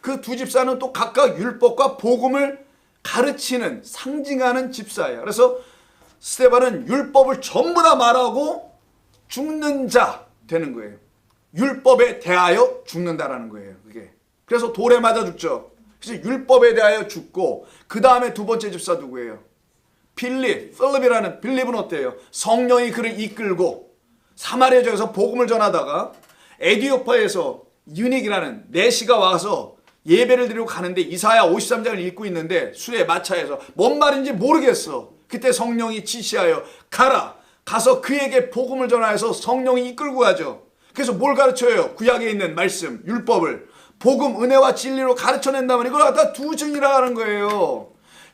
S1: 그 2 집사는 또 각각 율법과 복음을 가르치는 상징하는 집사예요. 그래서 스데반은 율법을 전부 다 말하고 죽는 자 되는 거예요. 율법에 대하여 죽는다라는 거예요. 그게. 그래서 돌에 맞아 죽죠. 그래서 율법에 대하여 죽고, 그 다음에 두 번째 집사 누구예요? 필립이라는, 필립은 어때요? 성령이 그를 이끌고 사마리아 지역에서 복음을 전하다가 에디오파에서 유닉이라는 내시가 와서 예배를 드리고 가는데 이사야 53장을 읽고 있는데 수레 마차에서 뭔 말인지 모르겠어. 그때 성령이 지시하여 가라. 가서 그에게 복음을 전하여서 성령이 이끌고 가죠. 그래서 뭘 가르쳐요? 구약에 있는 말씀, 율법을 복음, 은혜와 진리로 가르쳐낸다면 이걸 갖다 두 증이라 하는 거예요.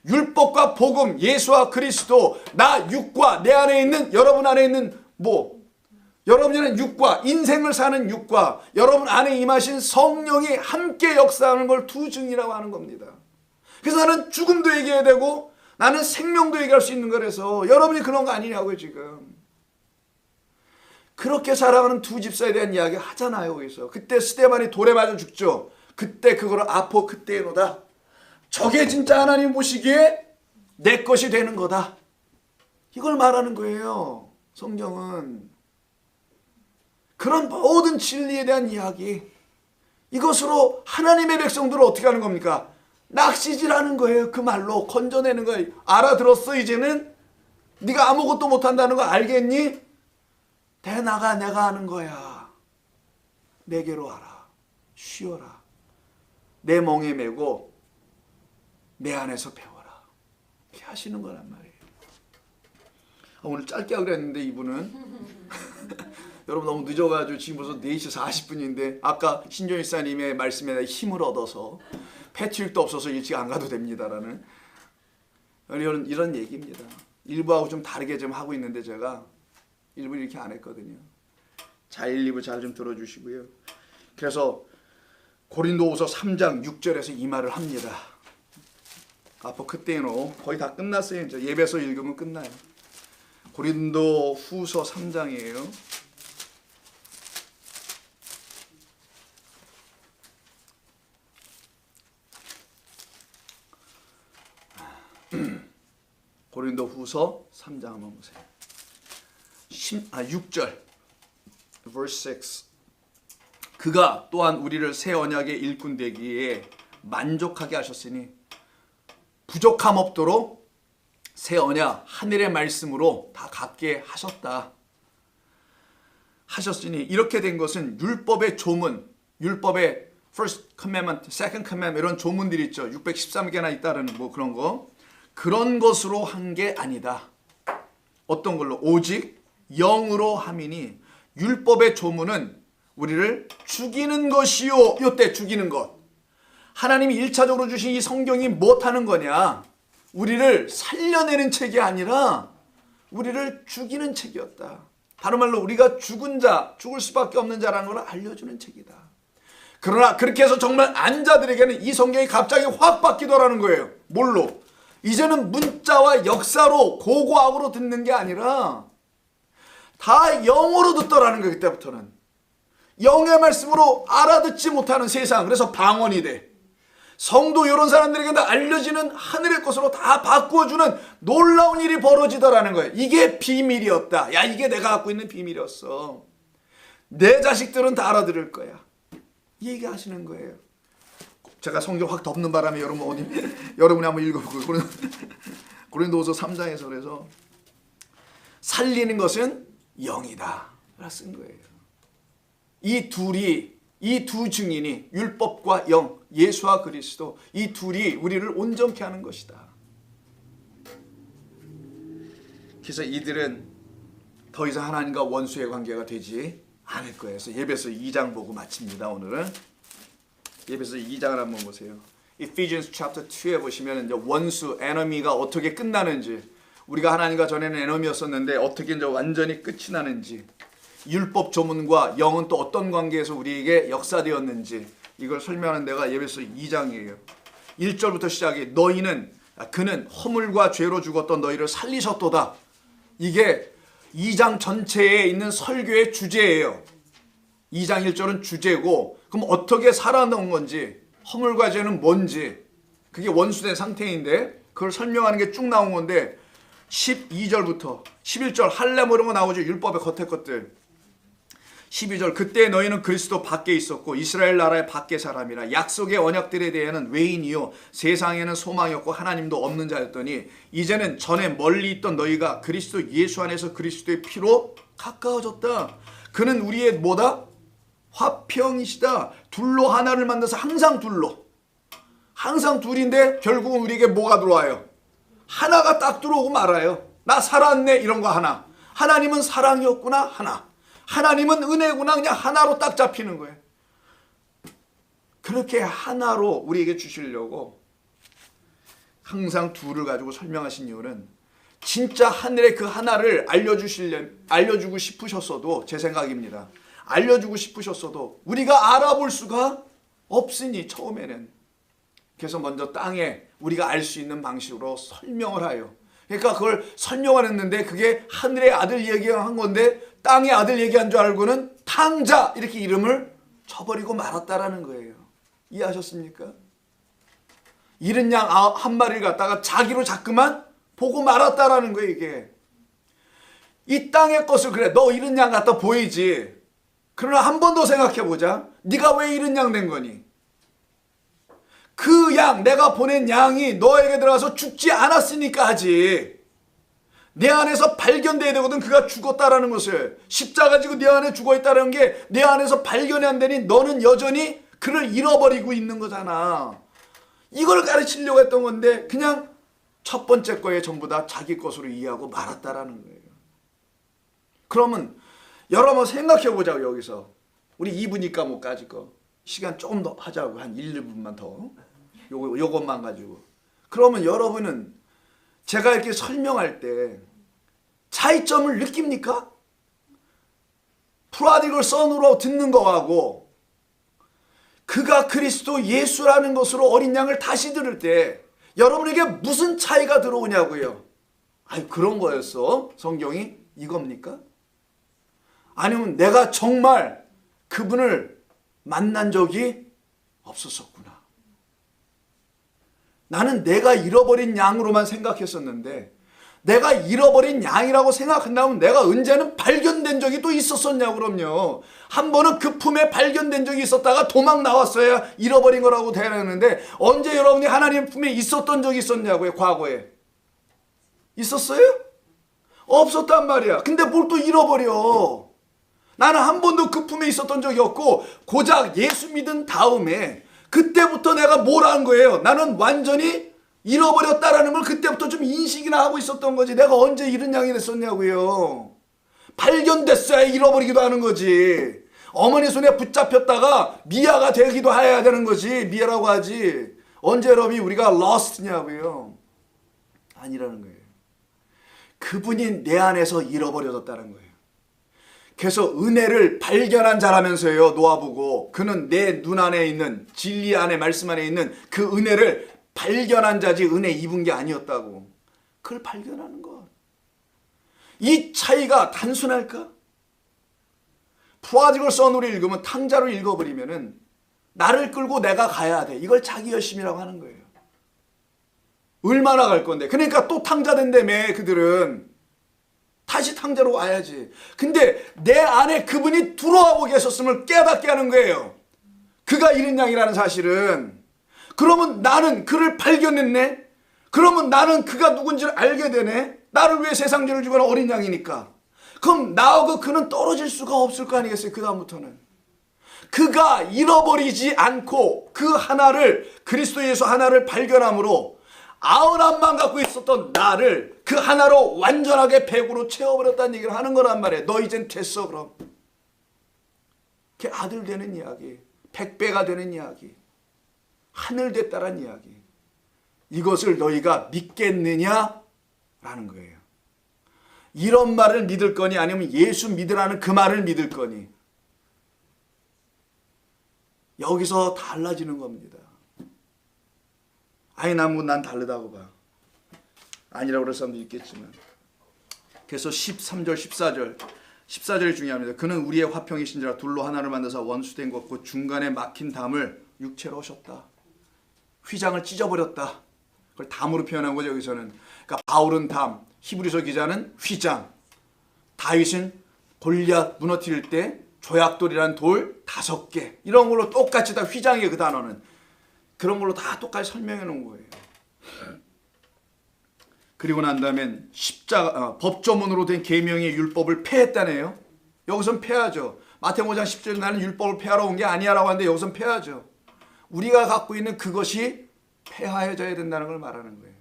S1: 율법과 복음, 예수와 그리스도, 나 육과 내 안에 있는, 여러분 안에 있는 여러분은 육과, 인생을 사는 육과 여러분 안에 임하신 성령이 함께 역사하는 걸 두 증이라고 하는 겁니다. 그래서 나는 죽음도 얘기해야 되고 나는 생명도 얘기할 수 있는 거라서 여러분이 그런 거 아니냐고요 지금. 그렇게 살아가는 두 집사에 대한 이야기 하잖아요. 거기서 그때 스데반이 돌에 맞아 죽죠. 그때 그거를 아포 그때노다. 저게 진짜 하나님 보시기에 내 것이 되는 거다. 이걸 말하는 거예요. 성경은. 그런 모든 진리에 대한 이야기, 이것으로 하나님의 백성들을 어떻게 하는 겁니까? 낚시질하는 거예요. 그 말로 건져내는 거예요. 알아들었어? 이제는 네가 아무것도 못한다는 거 알겠니? 대나가 내가 하는 거야. 내게로 와라. 쉬어라. 내 멍에 메고 내 안에서 배워라. 이렇게 하시는 거란 말이에요. 오늘 짧게 하기로 했는데 이분은 여러분 너무 늦어가지고 지금 벌써 4시 40분인데 아까 신종 일사님의 말씀에 힘을 얻어서 패트릭도 없어서 일찍 안 가도 됩니다라는 이런 얘기입니다. 일부하고 좀 다르게 좀 하고 있는데 제가 일부 이렇게 안 했거든요. 자, 1, 2부 잘 좀 들어주시고요. 그래서 고린도후서 3장 6절에서 이 말을 합니다. 아포 그때노 거의 다 끝났어요. 이제 예배서 읽으면 끝나요. 고린도후서 3장이에요. 고린도후서 3장 한번 보세요. 6절 verse 6. 그가 또한 우리를 새 언약의 일꾼 되기에 만족하게 하셨으니 부족함 없도록 새 언약 하늘의 말씀으로 다 갖게 하셨으니 이렇게 된 것은 율법의 조문, 율법의 first commandment, second commandment 이런 조문들이 있죠. 613개나 있다는 뭐 그런 것으로 한 게 아니다. 어떤 걸로? 오직 영으로 함이니 율법의 조문은 우리를 죽이는 것이요. 이때 죽이는 것. 하나님이 1차적으로 주신 이 성경이 못하는 거냐? 우리를 살려내는 책이 아니라 우리를 죽이는 책이었다. 다른 말로 우리가 죽은 자, 죽을 수밖에 없는 자라는 걸 알려주는 책이다. 그러나 그렇게 해서 정말 안 자들에게는 이 성경이 갑자기 확 바뀌더라는 거예요. 뭘로? 이제는 문자와 역사로 고고학으로 듣는 게 아니라 다 영어로 듣더라는 거예요. 그때부터는 영의 말씀으로 알아듣지 못하는 세상, 그래서 방언이 돼. 성도 이런 사람들에게 알려지는 하늘의 것으로 다 바꾸어주는 놀라운 일이 벌어지더라는 거예요. 이게 비밀이었다. 야, 이게 내가 갖고 있는 비밀이었어. 내 자식들은 다 알아들을 거야. 이 얘기 하시는 거예요. 제가 성경 확 덮는 바람에 여러분이 한번 읽어보고 고린도후서 3장에서 그래서 살리는 것은 영이다 라고 쓴 거예요. 이 두 증인이 율법과 영, 예수와 그리스도, 이 둘이 우리를 온전케 하는 것이다. 그래서 이들은 더 이상 하나님과 원수의 관계가 되지 않을 거예요. 그래서 예배서 2장 보고 마칩니다. 오늘은 예배서 2장을 한번 보세요. Ephesians chapter 2에 보시면 이제 원수, enemy가 어떻게 끝나는지, 우리가 하나님과 전에는 enemy였었는데 어떻게 이제 완전히 끝이 나는지, 율법 조문과 영은 또 어떤 관계에서 우리에게 역사되었는지 이걸 설명하는 데가 예배서 2장이에요. 1절부터 시작해 그는 허물과 죄로 죽었던 너희를 살리셨도다. 이게 2장 전체에 있는 설교의 주제예요. 2장 1절은 주제고, 그럼 어떻게 살아나온 건지, 허물과 죄는 뭔지, 그게 원수된 상태인데 그걸 설명하는 게 쭉 나온 건데 12절부터 11절 할례 뭐 이런 거 나오죠. 율법의 겉에 것들. 12절 그때 너희는 그리스도 밖에 있었고 이스라엘 나라의 밖에 사람이라 약속의 언약들에 대해는 외인이요 세상에는 소망이 없고 하나님도 없는 자였더니 이제는 전에 멀리 있던 너희가 그리스도 예수 안에서 그리스도의 피로 가까워졌다. 그는 우리의 뭐다? 화평이시다. 둘로 하나를 만들어서 항상 둘로. 항상 둘인데 결국은 우리에게 뭐가 들어와요? 하나가 딱 들어오고 말아요. 나 살았네 이런 거 하나. 하나님은 사랑이었구나 하나. 하나님은 은혜구나 그냥 하나로 딱 잡히는 거예요. 그렇게 하나로 우리에게 주시려고 항상 둘을 가지고 설명하신 이유는 진짜 하늘의 그 하나를 알려주고 싶으셨어도 제 생각입니다. 알려주고 싶으셨어도 우리가 알아볼 수가 없으니 처음에는. 그래서 먼저 땅에 우리가 알 수 있는 방식으로 설명을 해요. 그러니까 그걸 설명을 했는데 그게 하늘의 아들 얘기한 건데 땅의 아들 얘기한 줄 알고는 탕자 이렇게 이름을 쳐버리고 말았다라는 거예요. 이해하셨습니까? 잃은 양 한 마리를 갖다가 자기로 자꾸만 보고 말았다라는 거예요. 이게 이 땅의 것을 그래 너 잃은 양 같아 보이지. 그러나 한 번 더 생각해보자. 네가 왜 잃은 양 된 거니? 그 양, 내가 보낸 양이 너에게 들어가서 죽지 않았으니까 하지. 내 안에서 발견돼야 되거든. 그가 죽었다라는 것을. 십자가 지고 내 안에 죽어있다는 게 내 안에서 발견이 안 되니 너는 여전히 그를 잃어버리고 있는 거잖아. 이걸 가르치려고 했던 건데 그냥 첫 번째 거에 전부 다 자기 것으로 이해하고 말았다라는 거예요. 그러면 여러분 생각해보자고. 여기서 우리 2분이니까 못 가질 거 시간 조금 더 하자고. 한 1, 2분만 더 요것만 가지고. 그러면 여러분은 제가 이렇게 설명할 때 차이점을 느낍니까? 프로디걸 선으로 듣는 거하고 그가 그리스도 예수라는 것으로 어린 양을 다시 들을 때 여러분에게 무슨 차이가 들어오냐고요. 아니 그런 거였어 성경이? 이겁니까? 아니면 내가 정말 그분을 만난 적이 없었었구나. 나는 내가 잃어버린 양으로만 생각했었는데 내가 잃어버린 양이라고 생각한다면 내가 언제는 발견된 적이 또 있었었냐고. 그럼요. 한 번은 그 품에 발견된 적이 있었다가 도망 나왔어야 잃어버린 거라고 대하는데 언제 여러분이 하나님 품에 있었던 적이 있었냐고요. 과거에. 있었어요? 없었단 말이야. 근데 뭘 또 잃어버려. 나는 한 번도 그 품에 있었던 적이 없고 고작 예수 믿은 다음에 그때부터 내가 뭘 한 거예요? 나는 완전히 잃어버렸다라는 걸 그때부터 좀 인식이나 하고 있었던 거지. 내가 언제 잃은 양이 됐었냐고요. 발견됐어야 잃어버리기도 하는 거지. 어머니 손에 붙잡혔다가 미아가 되기도 해야 되는 거지. 미아라고 하지. 언제 여러분이 우리가 lost냐고요. 아니라는 거예요. 그분이 내 안에서 잃어버려졌다는 거예요. 그래서 은혜를 발견한 자라면서요. 노아보고 그는 내 눈 안에 있는 진리 안에 말씀 안에 있는 그 은혜를 발견한 자지 은혜 입은 게 아니었다고. 그걸 발견하는 것. 이 차이가 단순할까? 프로디걸 선으로 읽으면 탕자로 읽어버리면은 나를 끌고 내가 가야 돼. 이걸 자기 열심이라고 하는 거예요. 얼마나 갈 건데. 그러니까 또 탕자 된다며 그들은. 다시 탕자로 와야지. 근데 내 안에 그분이 들어오고 계셨음을 깨닫게 하는 거예요. 그가 잃은 양이라는 사실은. 그러면 나는 그를 발견했네. 그러면 나는 그가 누군지를 알게 되네. 나를 위해 세상 죄를 지고 어린 양이니까. 그럼 나하고 그는 떨어질 수가 없을 거 아니겠어요. 그 다음부터는. 그가 잃어버리지 않고 그 하나를 그리스도 예수 하나를 발견함으로 99만 갖고 있었던 나를 그 하나로 완전하게 100으로 채워버렸다는 얘기를 하는 거란 말이에요. 너 이젠 됐어 그럼. 그게 아들 되는 이야기. 100배가 되는 이야기. 하늘 됐다란 이야기. 이것을 너희가 믿겠느냐? 라는 거예요. 이런 말을 믿을 거니 아니면 예수 믿으라는 그 말을 믿을 거니. 여기서 달라지는 겁니다. 아니 난 다르다고 봐. 아니라고 그럴 사람도 있겠지만. 그래서 13절 14절이 중요합니다. 그는 우리의 화평이신지라 둘로 하나를 만드사 원수된 것 곧 중간에 막힌 담을 육체로 하셨다. 휘장을 찢어버렸다. 그걸 담으로 표현한 거죠. 여기서는. 그러니까 바울은 담, 히브리서 기자는 휘장. 다윗은 골리앗 무너뜨릴 때 조약돌이란 돌 5개 이런 걸로 똑같이 다 휘장이에요. 그 단어는 그런 걸로 다 똑같이 설명해 놓은 거예요. 그리고 난 다음엔 법조문으로 된 계명의 율법을 폐했다네요. 여기선 폐하죠. 마태복음 5장 10절에 나는 율법을 폐하러 온 게 아니야라고 하는데 여기선 폐하죠. 우리가 갖고 있는 그것이 폐하여져야 된다는 걸 말하는 거예요.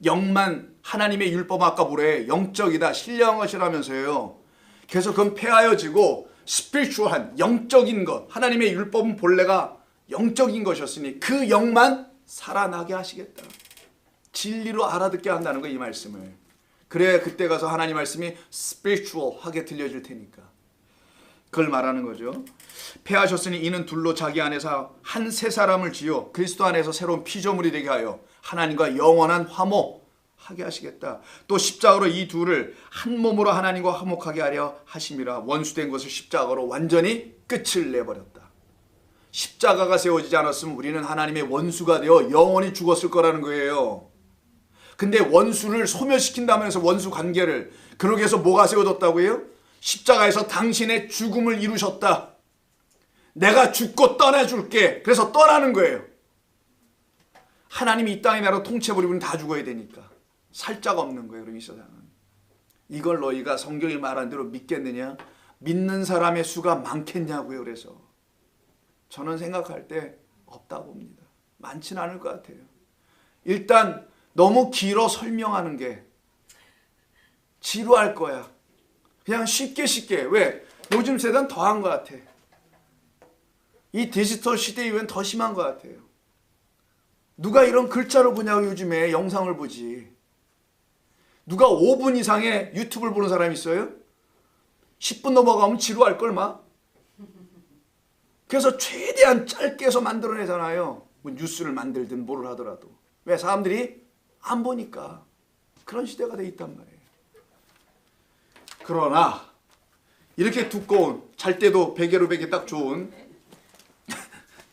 S1: 영만 하나님의 율법 아까 뭐래? 영적이다. 신령한 것이라면서요. 그래서 그건 폐하여지고 스피리추얼한 영적인 것. 하나님의 율법은 본래가 영적인 것이었으니 그 영만 살아나게 하시겠다. 진리로 알아듣게 한다는 거 이 말씀을. 그래야 그때 가서 하나님 말씀이 스피리추얼하게 들려질 테니까. 그걸 말하는 거죠. 폐하셨으니 이는 둘로 자기 안에서 한 새 사람을 지어 그리스도 안에서 새로운 피조물이 되게 하여 하나님과 영원한 화목하게 하시겠다. 또 십자가로 이 둘을 한 몸으로 하나님과 화목하게 하려 하심이라. 원수된 것을 십자가로 완전히 끝을 내버렸다. 십자가가 세워지지 않았으면 우리는 하나님의 원수가 되어 영원히 죽었을 거라는 거예요. 근데 원수를 소멸시킨다면서 원수 관계를 그러기 위해서 뭐가 세워졌다고요? 십자가에서 당신의 죽음을 이루셨다. 내가 죽고 떠나줄게. 그래서 떠나는 거예요. 하나님이 이 땅에 나라 통치해버리면 다 죽어야 되니까. 살짝 없는 거예요. 그럼 이 세상은. 이걸 너희가 성경이 말한 대로 믿겠느냐? 믿는 사람의 수가 많겠냐고요. 그래서 저는 생각할 때 없다고 봅니다. 많지는 않을 것 같아요. 일단 너무 길어 설명하는 게 지루할 거야. 그냥 쉽게 왜? 요즘 세대는 더한 것 같아. 이 디지털 시대 이후엔 더 심한 것 같아요. 누가 이런 글자로 보냐고 요즘에 영상을 보지. 누가 5분 이상의 유튜브를 보는 사람이 있어요? 10분 넘어가면 지루할 걸 막. 그래서 최대한 짧게 해서 만들어내잖아요. 뭐 뉴스를 만들든 뭐를 하더라도. 왜? 사람들이 안 보니까. 그런 시대가 돼 있단 말이에요. 그러나 이렇게 두꺼운, 잘 때도 베개로 베기 딱 좋은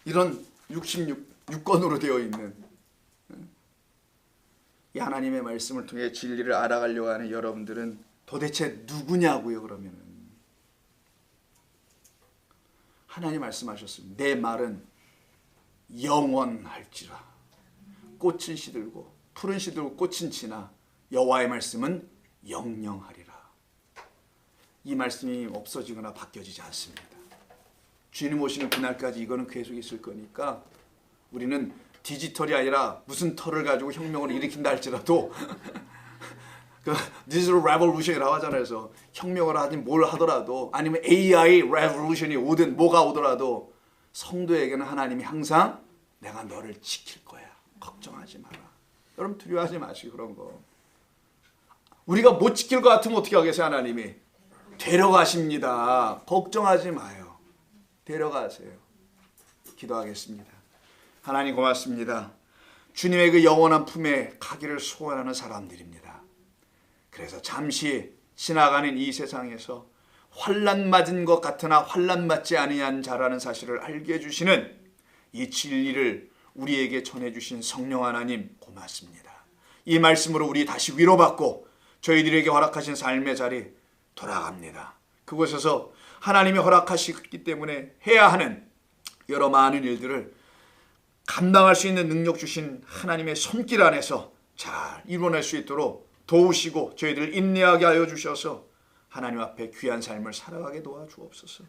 S1: 이런 66권으로 되어 있는 이 하나님의 말씀을 통해 진리를 알아가려고 하는 여러분들은 도대체 누구냐고요. 그러면은 하나님 말씀하셨습니다. 내 말은 영원할지라. 꽃은 시들고 푸른 시들고 꽃은 지나 여호와의 말씀은 영영하리라. 이 말씀이 없어지거나 바뀌어지지 않습니다. 주님 오시는 그날까지 이거는 계속 있을 거니까 우리는 디지털이 아니라 무슨 털을 가지고 혁명을 일으킨다 할지라도 그 디지털 레볼루션이라고 하잖아요. 그래서 혁명을 하든 뭘 하더라도 아니면 AI 레볼루션이 오든 뭐가 오더라도 성도에게는 하나님이 항상 내가 너를 지킬 거야. 걱정하지 마라. 여러분 두려워하지 마시고 그런 거. 우리가 못 지킬 것 같으면 어떻게 하겠어요? 하나님이 데려가십니다. 걱정하지 마요. 데려가세요. 기도하겠습니다. 하나님 고맙습니다. 주님의 그 영원한 품에 가기를 소원하는 사람들입니다. 그래서 잠시 지나가는 이 세상에서 환난 맞은 것 같으나 환난 맞지 아니한 자라는 사실을 알게 해주시는 이 진리를 우리에게 전해주신 성령 하나님 고맙습니다. 이 말씀으로 우리 다시 위로받고 저희들에게 허락하신 삶의 자리 돌아갑니다. 그곳에서 하나님이 허락하시기 때문에 해야 하는 여러 많은 일들을 감당할 수 있는 능력 주신 하나님의 손길 안에서 잘 이뤄낼 수 있도록 도우시고 저희들을 인내하게 하여 주셔서 하나님 앞에 귀한 삶을 살아가게 도와주옵소서.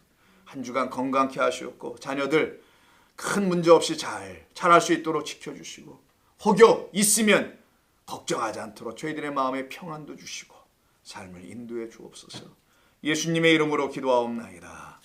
S1: 한 주간 건강케 하시옵고 자녀들 큰 문제 없이 잘 자랄 수 있도록 지켜주시고 혹여 있으면 걱정하지 않도록 저희들의 마음에 평안도 주시고 삶을 인도해 주옵소서. 예수님의 이름으로 기도하옵나이다.